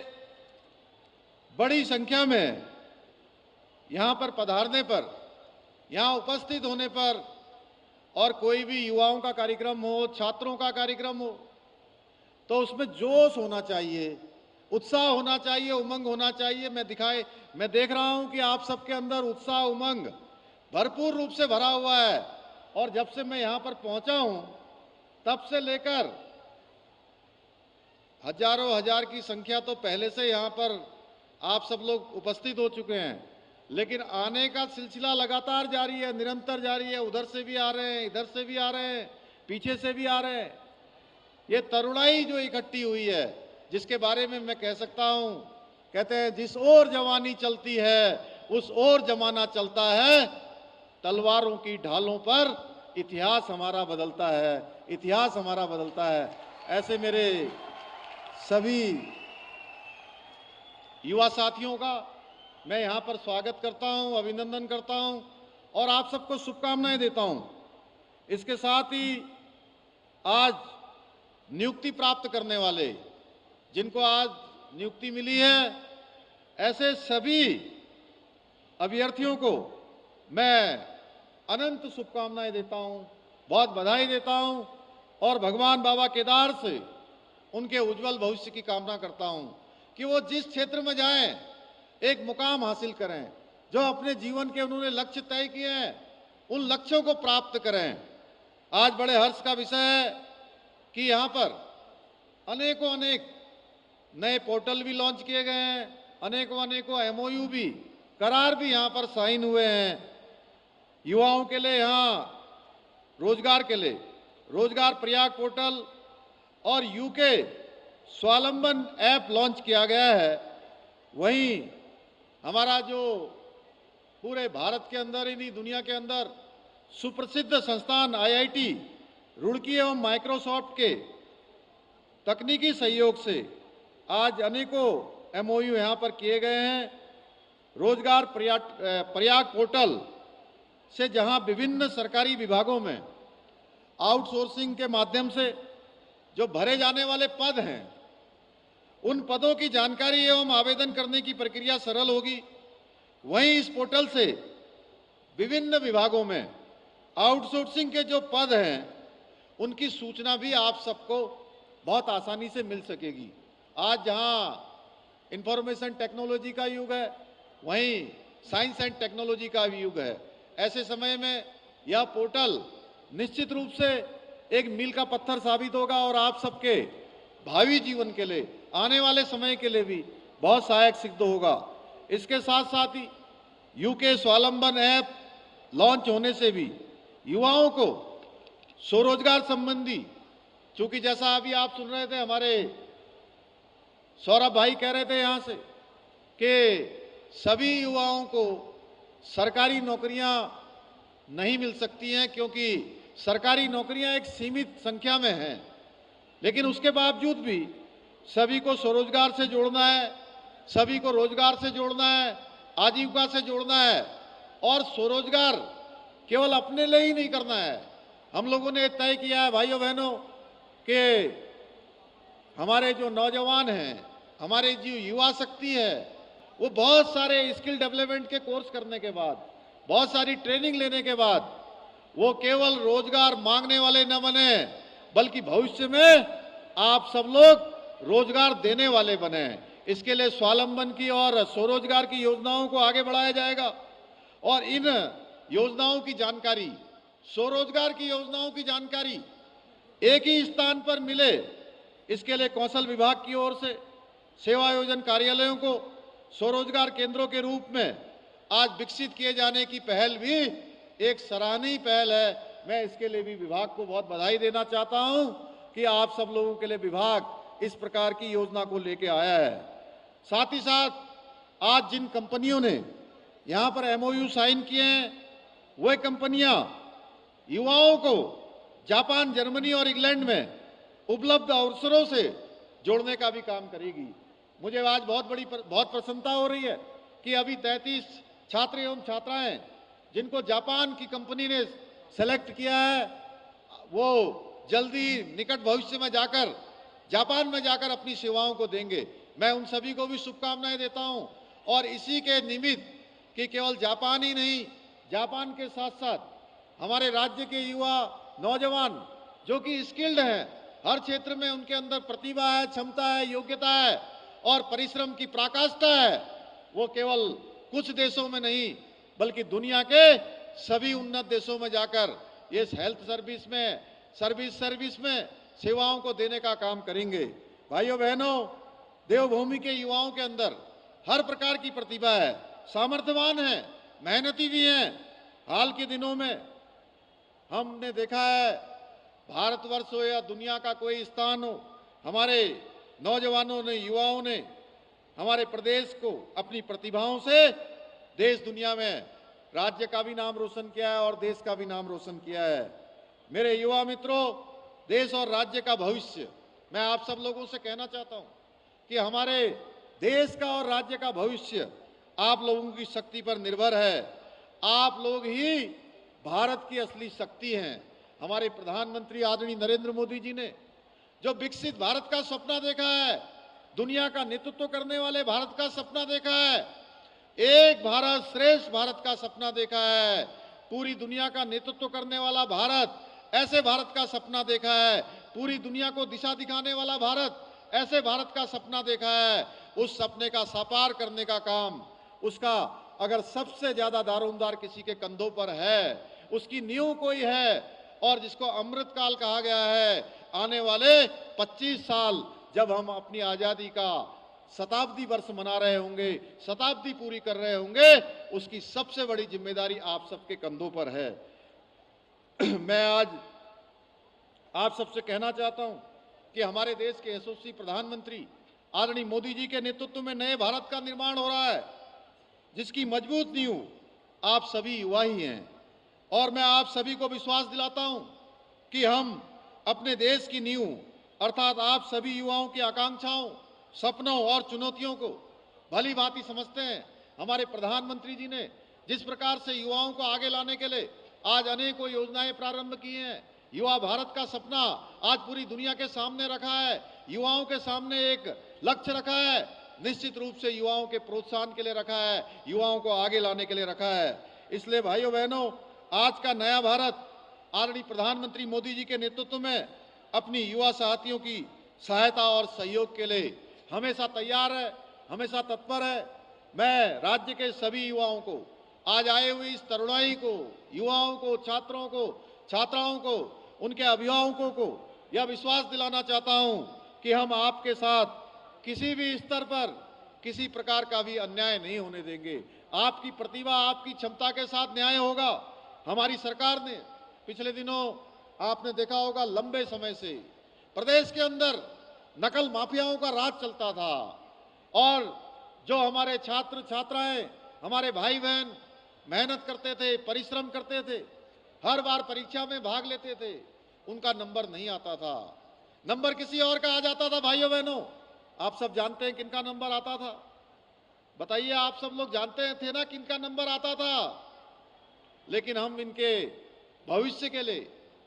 बड़ी संख्या में यहाँ पर पधारने पर, यहाँ उपस्थित होने पर, और कोई भी युवाओं का कार्यक्रम हो, छात्रों का कार्यक्रम हो, तो उसमें जोश होना चाहिए, उत्साह होना चाहिए, उमंग होना चाहिए। मैं देख रहा हूँ कि आप सबके अंदर उत्साह, उमंग भरपूर रूप से भरा हुआ है। और जब से मैं यहाँ पर पहुँचा हूँ तब से लेकर हजारों हजार की संख्या तो पहले से यहाँ पर आप सब लोग उपस्थित हो चुके हैं, लेकिन आने का सिलसिला लगातार जारी है, निरंतर जारी है। उधर से भी आ रहे हैं, इधर से भी आ रहे हैं, पीछे से भी आ रहे हैं। ये तरुणाई जो इकट्ठी हुई है, जिसके बारे में मैं कह सकता हूं, कहते हैं जिस ओर जवानी चलती है उस ओर जमाना चलता है, तलवारों की ढालों पर इतिहास हमारा बदलता है, इतिहास हमारा बदलता है। ऐसे मेरे सभी युवा साथियों का मैं यहाँ पर स्वागत करता हूँ, अभिनंदन करता हूँ और आप सबको शुभकामनाएं देता हूँ। इसके साथ ही आज नियुक्ति प्राप्त करने वाले, जिनको आज नियुक्ति मिली है, ऐसे सभी अभ्यर्थियों को मैं अनंत शुभकामनाएं देता हूं, बहुत बधाई देता हूं और भगवान बाबा केदार से उनके उज्जवल भविष्य की कामना करता हूं कि वो जिस क्षेत्र में जाएं एक मुकाम हासिल करें, जो अपने जीवन के उन्होंने लक्ष्य तय किए हैं उन लक्ष्यों को प्राप्त करें। आज बड़े हर्ष का विषय है कि यहाँ पर अनेकों अनेक नए पोर्टल भी लॉन्च किए गए हैं, अनेकों एमओयू भी, करार भी यहाँ पर साइन हुए हैं। युवाओं के लिए यहाँ रोजगार के लिए रोजगार प्रयाग पोर्टल और यूके स्वावलंबन ऐप लॉन्च किया गया है। वहीं हमारा जो पूरे भारत के अंदर ही नहीं दुनिया के अंदर सुप्रसिद्ध संस्थान आईआईटी रुड़की एवं माइक्रोसॉफ्ट के तकनीकी सहयोग से आज अनेकों एमओयू यहाँ पर किए गए हैं। रोजगार प्रयाग पोर्टल से जहाँ विभिन्न सरकारी विभागों में आउटसोर्सिंग के माध्यम से जो भरे जाने वाले पद हैं, उन पदों की जानकारी एवं आवेदन करने की प्रक्रिया सरल होगी। वहीं इस पोर्टल से विभिन्न विभागों में आउटसोर्सिंग के जो पद हैं उनकी सूचना भी आप सबको बहुत आसानी से मिल सकेगी। आज जहां इंफॉर्मेशन टेक्नोलॉजी का युग है, वहीं साइंस एंड टेक्नोलॉजी का भी युग है। ऐसे समय में यह पोर्टल निश्चित रूप से एक मील का पत्थर साबित होगा और आप सबके भावी जीवन के लिए, आने वाले समय के लिए भी बहुत सहायक सिद्ध होगा। इसके साथ साथ ही यूके स्वावलंबन ऐप लॉन्च होने से भी युवाओं को स्वरोजगार संबंधी, चूंकि जैसा अभी आप सुन रहे थे, हमारे सौरभ भाई कह रहे थे यहाँ से कि सभी युवाओं को सरकारी नौकरियां नहीं मिल सकती हैं, क्योंकि सरकारी नौकरियां एक सीमित संख्या में हैं। लेकिन उसके बावजूद भी सभी को स्वरोजगार से जोड़ना है, सभी को रोजगार से जोड़ना है, आजीविका से जोड़ना है। और स्वरोजगार केवल अपने लिए ही नहीं करना है। हम लोगों ने तय किया है भाइयों बहनों कि हमारे जो नौजवान हैं, हमारे जो युवा शक्ति है, वो बहुत सारे स्किल डेवलपमेंट के कोर्स करने के बाद, बहुत सारी ट्रेनिंग लेने के बाद वो केवल रोजगार मांगने वाले न बने, बल्कि भविष्य में आप सब लोग रोजगार देने वाले बने। इसके लिए स्वावलंबन की और स्वरोजगार की योजनाओं को आगे बढ़ाया जाएगा और इन योजनाओं की जानकारी, स्वरोजगार की योजनाओं की जानकारी एक ही स्थान पर मिले, इसके लिए कौशल विभाग की ओर से सेवा योजन कार्यालयों को स्वरोजगार केंद्रों के रूप में आज विकसित किए जाने की पहल भी एक सराहनीय पहल है। मैं इसके लिए भी विभाग को बहुत बधाई देना चाहता हूं कि आप सब लोगों के लिए विभाग इस प्रकार की योजना को लेके आया है। साथ ही साथ आज जिन कंपनियों ने यहाँ पर एमओयू साइन किए हैं, वह कंपनियां युवाओं को जापान, जर्मनी और इंग्लैंड में उपलब्ध अवसरों से जोड़ने का भी काम करेगी। मुझे आज बहुत प्रसन्नता हो रही है कि अभी 33 छात्र एवं छात्राएं जिनको जापान की कंपनी ने सेलेक्ट किया है, वो जल्दी निकट भविष्य में जाकर जापान में जाकर अपनी सेवाओं को देंगे। मैं उन सभी को भी शुभकामनाएं देता हूं और इसी के निमित्त कि केवल जापान ही नहीं, जापान के साथ साथ हमारे राज्य के युवा नौजवान जो कि स्किल्ड हैं, हर क्षेत्र में उनके अंदर प्रतिभा है, क्षमता है, योग्यता है और परिश्रम की पराकाष्ठा है, वो केवल कुछ देशों में नहीं बल्कि दुनिया के सभी उन्नत देशों में जाकर इस हेल्थ सर्विस में, सर्विस में सेवाओं को देने का काम करेंगे। भाइयों बहनों, देवभूमि के युवाओं के अंदर हर प्रकार की प्रतिभा है, सामर्थ्यवान है, मेहनती भी हैं। हाल के दिनों में हमने देखा है, भारतवर्ष हो या दुनिया का कोई स्थान हो, हमारे नौजवानों ने, युवाओं ने हमारे प्रदेश को अपनी प्रतिभाओं से देश दुनिया में राज्य का भी नाम रोशन किया है और देश का भी नाम रोशन किया है। मेरे युवा मित्रों, देश और राज्य का भविष्य मैं आप सब लोगों से कहना चाहता हूं कि हमारे देश का और राज्य का भविष्य आप लोगों की शक्ति पर निर्भर है। आप लोग ही भारत की असली शक्ति हैं। हमारे प्रधानमंत्री आदरणीय नरेंद्र मोदी जी ने जो विकसित भारत का सपना देखा है, दुनिया का नेतृत्व करने वाले भारत का सपना देखा है, एक भारत श्रेष्ठ भारत का सपना देखा है, पूरी दुनिया का नेतृत्व करने वाला भारत, ऐसे भारत का सपना देखा है, पूरी दुनिया को दिशा दिखाने वाला भारत, ऐसे भारत का सपना देखा है। उस सपने का साकार करने का काम, उसका अगर सबसे ज्यादा दारोमदार किसी के कंधों पर है, उसकी नींव कोई है और जिसको अमृतकाल कहा गया है, आने वाले 25 साल जब हम अपनी आजादी का शताब्दी वर्ष मना रहे होंगे, शताब्दी पूरी कर रहे होंगे, उसकी सबसे बड़ी जिम्मेदारी आप सबके कंधों पर है। मैं आज आप सबसे कहना चाहता हूं कि हमारे देश के यशस्वी प्रधानमंत्री आदरणीय मोदी जी के नेतृत्व में नए भारत का निर्माण हो रहा है, जिसकी मजबूत नींव आप सभी युवा ही हैं। और मैं आप सभी को विश्वास दिलाता हूं कि हम अपने देश की नींव अर्थात आप सभी युवाओं की आकांक्षाओं, सपनों और चुनौतियों को भली भांति समझते हैं। हमारे प्रधानमंत्री जी ने जिस प्रकार से युवाओं को आगे लाने के लिए आज अनेकों योजनाएं प्रारंभ की हैं, युवा भारत का सपना आज पूरी दुनिया के सामने रखा है, युवाओं के सामने एक लक्ष्य रखा है, निश्चित रूप से युवाओं के प्रोत्साहन के लिए रखा है, युवाओं को आगे लाने के लिए रखा है। इसलिए भाइयों बहनों, आज का नया भारत आदरणीय प्रधानमंत्री मोदी जी के नेतृत्व में अपनी युवा साथियों की सहायता और सहयोग के लिए हमेशा तैयार है, हमेशा तत्पर है। मैं राज्य के सभी युवाओं को, आज आए हुए इस तरुणाई को, युवाओं को, छात्रों को, छात्राओं को, उनके अभिभावकों को यह विश्वास दिलाना चाहता हूं कि हम आपके साथ किसी भी स्तर पर किसी प्रकार का भी अन्याय नहीं होने देंगे। आपकी प्रतिभा, आपकी क्षमता के साथ न्याय होगा। हमारी सरकार ने पिछले दिनों आपने देखा होगा, लंबे समय से प्रदेश के अंदर नकल माफियाओं का राज चलता था और जो हमारे छात्र छात्राएं, हमारे भाई बहन मेहनत करते थे, परिश्रम करते थे, हर बार परीक्षा में भाग लेते थे, उनका नंबर नहीं आता था, नंबर किसी और का आ जाता था। भाइयों बहनों, आप सब जानते हैं किनका नंबर आता था? बताइए, आप सब लोग जानते थे ना किनका नंबर आता था? लेकिन हम इनके भविष्य के लिए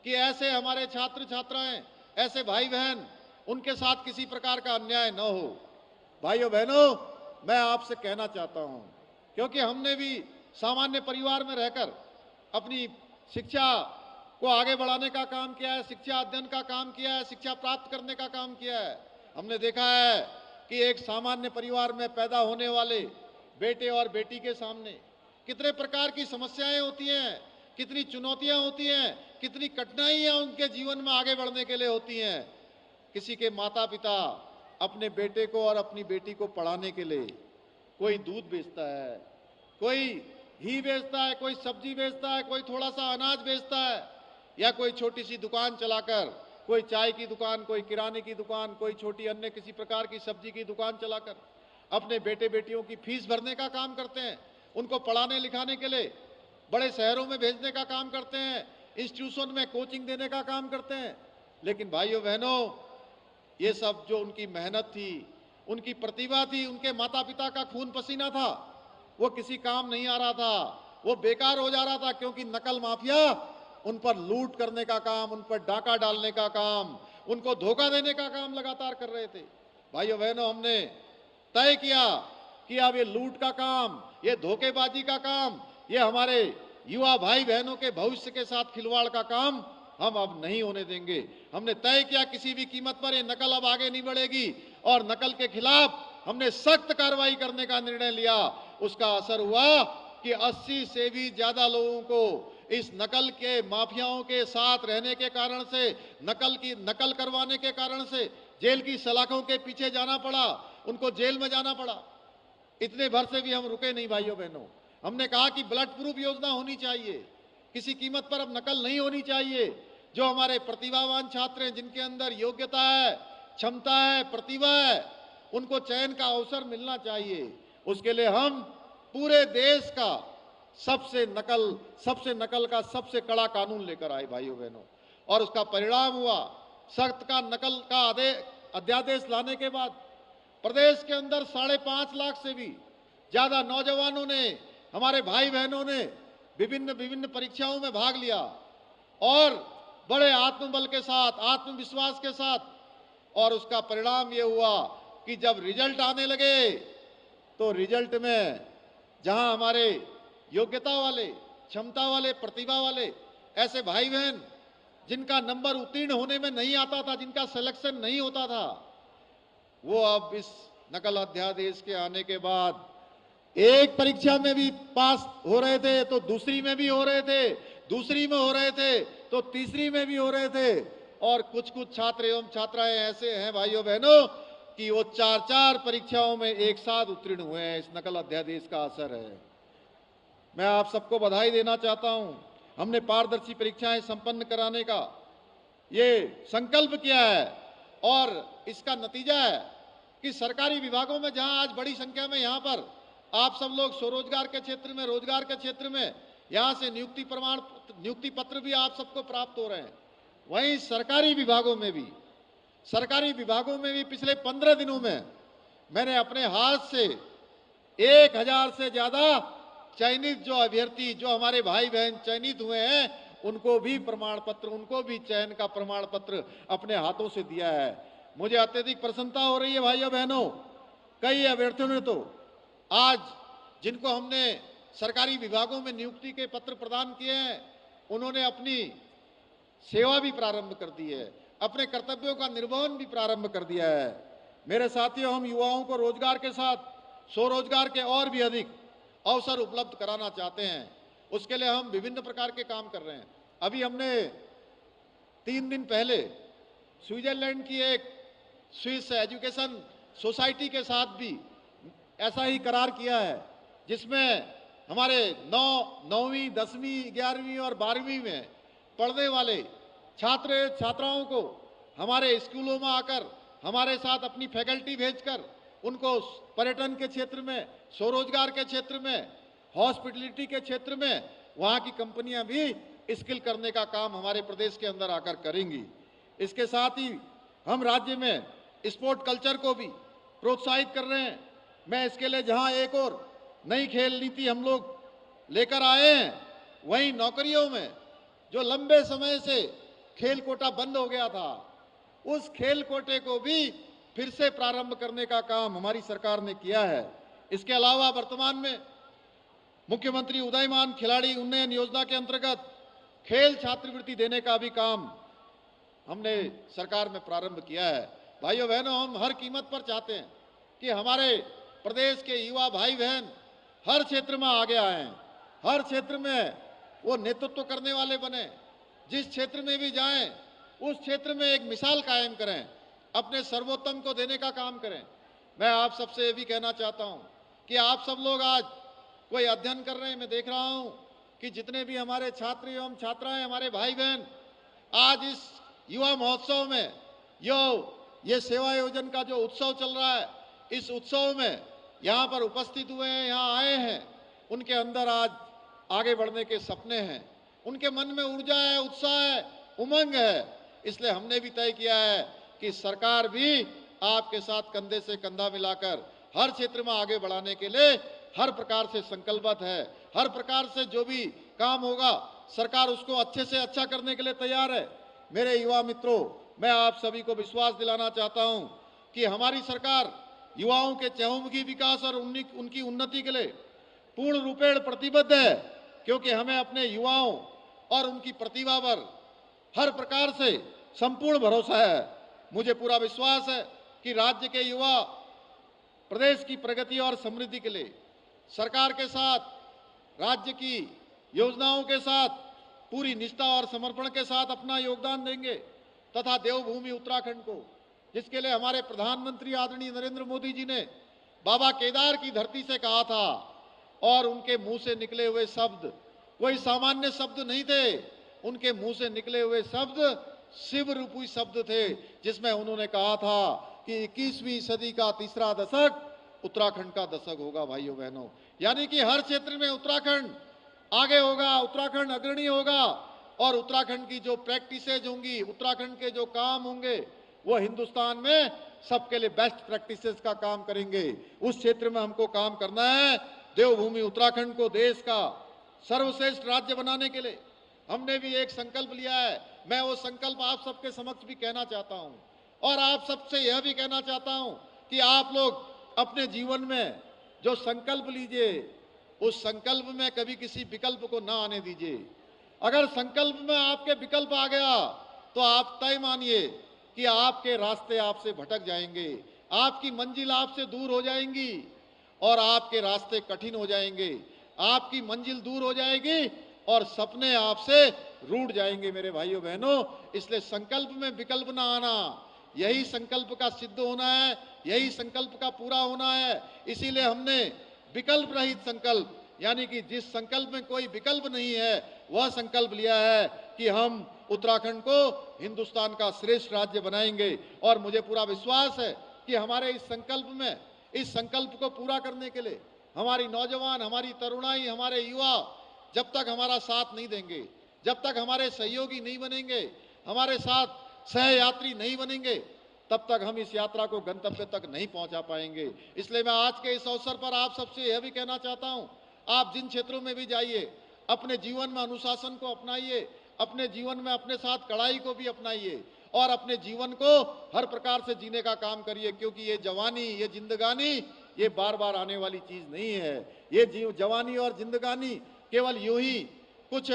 कि ऐसे हमारे छात्र छात्राएं, ऐसे भाई बहन, उनके साथ किसी प्रकार का अन्याय न हो। भाइयों बहनों, मैं आपसे कहना चाहता हूं, क्योंकि हमने भी सामान्य परिवार में रहकर अपनी शिक्षा को आगे बढ़ाने का काम किया है, शिक्षा अध्ययन का काम किया है, शिक्षा प्राप्त करने का काम किया है। हमने देखा है कि एक सामान्य परिवार में पैदा होने वाले बेटे और बेटी के सामने कितने प्रकार की समस्याएं होती हैं, कितनी चुनौतियां होती हैं, कितनी कठिनाइयां उनके जीवन में आगे बढ़ने के लिए होती हैं। किसी के माता पिता अपने बेटे को और अपनी बेटी को पढ़ाने के लिए कोई दूध बेचता है, कोई घी बेचता है, कोई सब्जी बेचता है, कोई थोड़ा सा अनाज बेचता है, या कोई छोटी सी दुकान चलाकर, कोई चाय की दुकान, कोई किराने की दुकान, कोई छोटी अन्य किसी प्रकार की सब्जी की दुकान चलाकर अपने बेटे बेटियों की फीस भरने का काम करते हैं, उनको पढ़ाने लिखाने के लिए बड़े शहरों में भेजने का काम करते हैं, इंस्टीट्यूशन में कोचिंग देने का काम करते हैं। लेकिन भाइयों बहनों, ये सब जो उनकी मेहनत थी, उनकी प्रतिभा थी, उनके माता पिता का खून पसीना था, वो किसी काम नहीं आ रहा था, वो बेकार हो जा रहा था, क्योंकि नकल माफिया उन पर लूट करने का काम, उन पर डाका डालने का काम, उनको धोखा देने का काम लगातार कर रहे थे। भाइयों बहनों, हमने तय किया कि अब ये लूट का काम, ये धोखेबाजी का काम, ये हमारे युवा भाई बहनों के भविष्य के साथ खिलवाड़ का काम हम अब नहीं होने देंगे। हमने तय किया किसी भी कीमत पर ये नकल अब आगे नहीं बढ़ेगी और नकल के खिलाफ हमने सख्त कार्रवाई करने का निर्णय लिया। उसका असर हुआ कि 80 से भी ज्यादा लोगों को इस नकल के माफियाओं के साथ रहने के कारण से, नकल करवाने के कारण से जेल की सलाखों के पीछे जाना पड़ा, उनको जेल में जाना पड़ा। इतने भर से भी हम रुके नहीं भाइयों बहनों। हमने कहा कि ब्लड प्रूफ योजना होनी चाहिए, किसी कीमत पर अब नकल नहीं होनी चाहिए। जो हमारे प्रतिभावान छात्र हैं, जिनके अंदर योग्यता है, क्षमता है, प्रतिभा है, उनको चयन का अवसर मिलना चाहिए। उसके लिए हम पूरे देश का सबसे नकल का सबसे कड़ा कानून लेकर आए भाइयों बहनों, और उसका परिणाम हुआ सख्त का नकल का अध्यादेश लाने के बाद प्रदेश के अंदर 5.5 लाख से भी ज्यादा नौजवानों ने, हमारे भाई बहनों ने विभिन्न परीक्षाओं में भाग लिया और बड़े आत्मबल के साथ, आत्मविश्वास के साथ, और उसका परिणाम ये हुआ कि जब रिजल्ट आने लगे तो रिजल्ट में जहां हमारे योग्यता वाले, क्षमता वाले, प्रतिभा वाले ऐसे भाई बहन जिनका नंबर उत्तीर्ण होने में नहीं आता था, जिनका सिलेक्शन नहीं होता था, वो अब इस नकल अध्यादेश के आने के बाद एक परीक्षा में भी पास हो रहे थे तो दूसरी में भी हो रहे थे, दूसरी में हो रहे थे तो तीसरी में भी हो रहे थे, और कुछ छात्र एवं छात्राएं ऐसे हैं भाइयों बहनों कि वो 4 परीक्षाओं में एक साथ उत्तीर्ण हुए हैं। इस नकल अध्यादेश का असर है। मैं आप सबको बधाई देना चाहता हूं। हमने पारदर्शी परीक्षाएं संपन्न कराने का ये संकल्प किया है, और इसका नतीजा है कि सरकारी विभागों में जहां आज बड़ी संख्या में यहां पर आप सब लोग स्वरोजगार के क्षेत्र में, रोजगार के क्षेत्र में यहां से नियुक्ति पत्र भी आप सबको प्राप्त हो रहे हैं, वहीं सरकारी विभागों में भी पिछले 15 दिनों में मैंने अपने हाथ से 1000 से ज्यादा चयनित जो अभ्यर्थी, जो हमारे भाई बहन चयनित हुए हैं, उनको भी प्रमाण पत्र, उनको भी चयन का प्रमाण पत्र अपने हाथों से दिया है। मुझे अत्यधिक प्रसन्नता हो रही है भाइयों बहनों। कई अभ्यर्थियों ने तो आज, जिनको हमने सरकारी विभागों में नियुक्ति के पत्र प्रदान किए हैं, उन्होंने अपनी सेवा भी प्रारंभ कर दी है, अपने कर्तव्यों का निर्वहन भी प्रारंभ कर दिया है। मेरे साथियों, हम युवाओं को रोजगार के साथ स्वरोजगार के और भी अधिक अवसर उपलब्ध कराना चाहते हैं। उसके लिए हम विभिन्न प्रकार के काम कर रहे हैं। अभी हमने 3 दिन पहले स्विट्जरलैंड की एक स्विस एजुकेशन सोसाइटी के साथ भी ऐसा ही करार किया है, जिसमें हमारे 9वीं, 10वीं, 11वीं और 12वीं में पढ़ने वाले छात्राओं को हमारे स्कूलों में आकर हमारे साथ अपनी फैकल्टी भेजकर उनको पर्यटन के क्षेत्र में, स्वरोजगार के क्षेत्र में, हॉस्पिटलिटी के क्षेत्र में वहां की कंपनियां भी स्किल करने का काम हमारे प्रदेश के अंदर आकर करेंगी। इसके साथ ही हम राज्य में स्पोर्ट कल्चर को भी प्रोत्साहित कर रहे हैं। मैं इसके लिए जहां एक और नई खेल नीति हम लोग लेकर आए हैं, वहीं नौकरियों में जो लंबे समय से खेल कोटा बंद हो गया था, उस खेल कोटे को भी फिर से प्रारंभ करने का काम हमारी सरकार ने किया है। इसके अलावा वर्तमान में मुख्यमंत्री उदयमान खिलाड़ी उन्नयन योजना के अंतर्गत खेल छात्रवृत्ति देने का भी काम हमने सरकार में प्रारंभ किया है। भाइयों बहनों, हम हर कीमत पर चाहते हैं कि हमारे प्रदेश के युवा भाई बहन हर क्षेत्र में आगे आए, हर क्षेत्र में वो नेतृत्व करने वाले बने, जिस क्षेत्र में भी जाएं उस क्षेत्र में एक मिसाल कायम करें, अपने सर्वोत्तम को देने का काम करें। मैं आप सबसे ये भी कहना चाहता हूं कि आप सब लोग आज कोई अध्ययन कर रहे हैं, मैं देख रहा हूं कि जितने भी हमारे छात्र एवं छात्राएं, हमारे भाई बहन आज इस युवा महोत्सव में ये सेवा योजन का जो उत्सव चल रहा है, इस उत्सव में यहाँ पर उपस्थित हुए हैं, यहाँ आए हैं, उनके अंदर आज आगे बढ़ने के सपने हैं, उनके मन में ऊर्जा है, उत्साह है, उमंग है। इसलिए हमने भी तय किया है कि सरकार भी आपके साथ कंधे से कंधा मिलाकर हर क्षेत्र में आगे बढ़ाने के लिए हर प्रकार से संकल्पित है। हर प्रकार से जो भी काम होगा सरकार उसको अच्छे से अच्छा करने के लिए तैयार है। मेरे युवा मित्रों, मैं आप सभी को विश्वास दिलाना चाहता हूं कि हमारी सरकार युवाओं के चहुमुखी विकास और उनकी उन्नति के लिए पूर्ण रूपेण प्रतिबद्ध है, क्योंकि हमें अपने युवाओं और उनकी प्रतिभा पर हर प्रकार से संपूर्ण भरोसा है। मुझे पूरा विश्वास है कि राज्य के युवा प्रदेश की प्रगति और समृद्धि के लिए सरकार के साथ, राज्य की योजनाओं के साथ पूरी निष्ठा और समर्पण के साथ अपना योगदान देंगे तथा देवभूमि उत्तराखंड को, जिसके लिए हमारे प्रधानमंत्री आदरणीय नरेंद्र मोदी जी ने बाबा केदार की धरती से कहा था, और उनके मुंह से निकले हुए शब्द कोई सामान्य शब्द नहीं थे। उनके मुंह से निकले हुए शब्द शिव रूपी शब्द थे, जिसमें उन्होंने कहा था कि 21वीं सदी का तीसरा दशक उत्तराखंड का दशक होगा। भाइयों बहनों, यानी कि हर क्षेत्र में उत्तराखंड आगे होगा, उत्तराखंड अग्रणी होगा, और उत्तराखंड की जो प्रैक्टिसेज होंगी, उत्तराखंड के जो काम होंगे, वो हिंदुस्तान में सबके लिए बेस्ट प्रैक्टिसेस का काम करेंगे। उस क्षेत्र में हमको काम करना है। देवभूमि उत्तराखंड को देश का सर्वश्रेष्ठ राज्य बनाने के लिए हमने भी एक संकल्प लिया है। मैं वो संकल्प आप सबके समक्ष भी कहना चाहता हूं, और आप सबसे यह भी कहना चाहता हूं कि आप लोग अपने जीवन में जो संकल्प लीजिए, उस संकल्प में कभी किसी विकल्प को ना आने दीजिए। अगर संकल्प में आपके विकल्प आ गया तो आप तय मानिए कि आपके रास्ते आपसे भटक जाएंगे, आपकी मंजिल आपसे दूर हो जाएंगी और आपके रास्ते कठिन हो जाएंगे। आपकी मंजिल दूर हो जाएगी और सपने आपसे रूठ जाएंगे मेरे भाइयों बहनों। इसलिए संकल्प में विकल्प ना आना, यही संकल्प का सिद्ध होना है, यही संकल्प का पूरा होना है। इसीलिए हमने विकल्प रहित संकल्प, यानी कि जिस संकल्प में कोई विकल्प नहीं है, वह संकल्प लिया है कि हम उत्तराखंड को हिंदुस्तान का श्रेष्ठ राज्य बनाएंगे। और मुझे पूरा विश्वास है कि हमारे इस संकल्प में, इस संकल्प को पूरा करने के लिए हमारी नौजवान, हमारी तरुणाई, हमारे युवा जब तक हमारा साथ नहीं देंगे, जब तक हमारे सहयोगी नहीं बनेंगे, हमारे साथ सहयात्री नहीं बनेंगे, तब तक हम इस यात्रा को गंतव्य तक नहीं पहुंचा पाएंगे। इसलिए मैं आज के इस अवसर पर आप सबसे यह भी कहना चाहता हूं, आप जिन क्षेत्रों में भी जाइए, अपने जीवन में अनुशासन को अपनाइए, अपने जीवन में अपने साथ कड़ाई को भी अपनाइए और अपने जीवन को हर प्रकार से जीने का काम करिए, क्योंकि ये जवानी, ये जिंदगानी, ये बार बार आने वाली चीज नहीं है। ये जवानी और जिंदगानी केवल यूं ही कुछ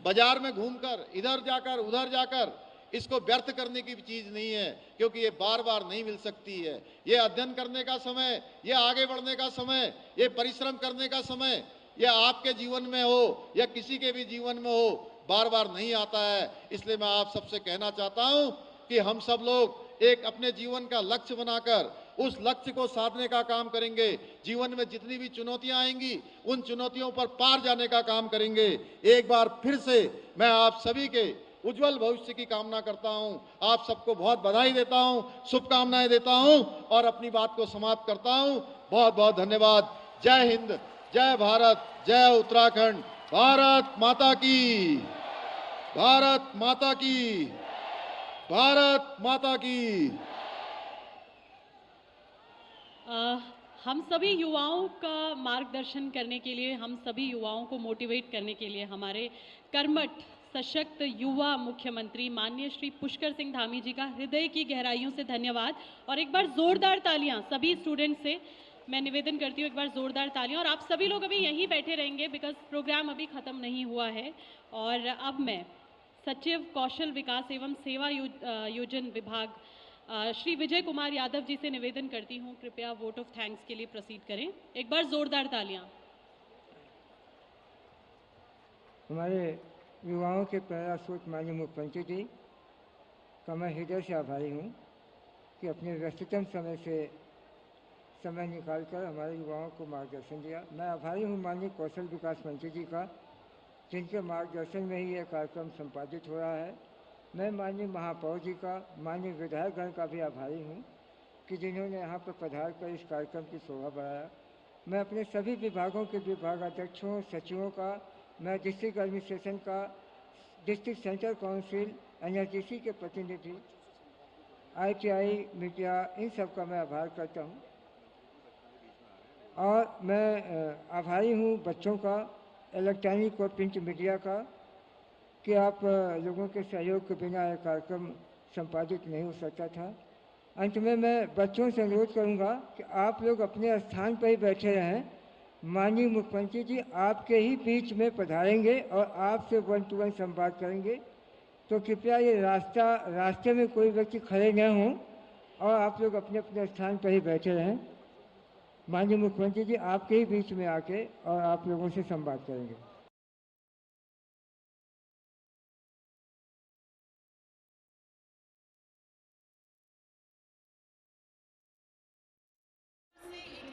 बाजार में घूमकर इधर जाकर उधर जाकर इसको व्यर्थ करने की चीज नहीं है, क्योंकि ये बार बार नहीं मिल सकती है। ये अध्ययन करने का समय, ये आगे बढ़ने का समय, ये परिश्रम करने का समय, ये आपके जीवन में हो या किसी के भी जीवन में हो, बार बार नहीं आता है। इसलिए मैं आप सबसे कहना चाहता हूं कि हम सब लोग एक अपने जीवन का लक्ष्य बनाकर उस लक्ष्य को साधने का काम करेंगे। जीवन में जितनी भी चुनौतियां आएंगी, उन चुनौतियों पर पार जाने का काम करेंगे। एक बार फिर से मैं आप सभी के उज्जवल भविष्य की कामना करता हूं। आप सबको बहुत बधाई देता हूं, शुभकामनाएं देता हूं और अपनी बात को समाप्त करता हूं। बहुत बहुत धन्यवाद। जय हिंद, जय भारत, जय उत्तराखंड। भारत माता की, भारत माता की, भारत माता की। हम सभी युवाओं का मार्गदर्शन करने के लिए, हम सभी युवाओं को मोटिवेट करने के लिए हमारे कर्मठ सशक्त युवा मुख्यमंत्री माननीय श्री पुष्कर सिंह धामी जी का हृदय की गहराइयों से धन्यवाद। और एक बार जोरदार तालियां सभी स्टूडेंट्स से मैं निवेदन करती हूँ, एक बार जोरदार तालियां। और आप सभी लोग अभी यहीं बैठे रहेंगे बिकॉज प्रोग्राम अभी ख़त्म नहीं हुआ है। और अब मैं सचिव कौशल विकास एवं सेवा योजन विभाग श्री विजय कुमार यादव जी से निवेदन करती हूँ, कृपया वोट ऑफ थैंक्स के लिए प्रोसीड करें। एक बार जोरदार तालियां। हमारे युवाओं के प्रेरणा स्रोत माननीय मुख्यमंत्री जी का मैं हृदय से आभारी हूँ कि अपने व्यस्ततम समय से समय निकालकर हमारे युवाओं को मार्गदर्शन दिया। मैं आभारी हूँ माननीय कौशल विकास मंत्री जी का, जिनके मार्गदर्शन में ही यह कार्यक्रम संपादित हो रहा है। मैं माननीय महापौर जी का, माननीय विधायकगण का भी आभारी हूँ कि जिन्होंने यहाँ पर पधार कर इस कार्यक्रम की शोभा बढ़ाया। मैं अपने सभी विभागों के विभागाध्यक्षों, सचिवों का, मैं डिस्ट्रिक्ट एडमिनिस्ट्रेशन का, डिस्ट्रिक्ट सेंट्रल काउंसिल, NRTC के प्रतिनिधि, ITI मीडिया, इन सब का मैं आभार करता हूँ। और मैं आभारी हूँ बच्चों का, इलेक्ट्रॉनिक और प्रिंट मीडिया का, कि आप लोगों के सहयोग के बिना यह कार्यक्रम संपादित नहीं हो सकता था। अंत में मैं बच्चों से अनुरोध करूँगा कि आप लोग अपने स्थान पर ही बैठे रहें। माननीय मुख्यमंत्री जी आपके ही बीच में पधारेंगे और आपसे 1-to-1 संवाद करेंगे, तो कृपया ये रास्ते में कोई व्यक्ति खड़े न हों और आप लोग अपने अपने स्थान पर ही बैठे रहें। माननीय मुख्यमंत्री जी आपके ही बीच में आके और आप लोगों से संवाद करेंगे।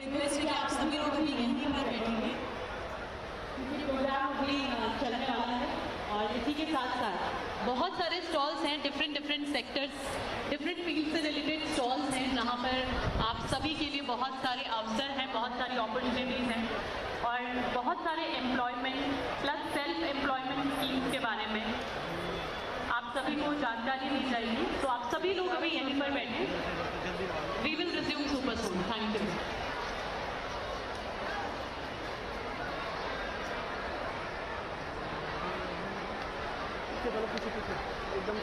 रिक्वेस्ट कि आप सभी लोग अभी यहीं पर बैठेंगे क्योंकि प्रोग्राम अभी चलने वाला है। और इसी के साथ साथ बहुत सारे स्टॉल्स हैं, डिफरेंट सेक्टर्स, डिफरेंट फील्ड से रिलेटेड स्टॉल्स हैं जहाँ पर आप सभी के लिए बहुत सारे अवसर हैं, बहुत सारी अपॉर्चुनिटीज़ हैं और बहुत सारे employment plus self employment schemes के बारे में आप सभी को जानकारी दी जाएगी। तो आप सभी लोग अभी यहीं पर बैठे। We will resume super soon. Thank you. एकदम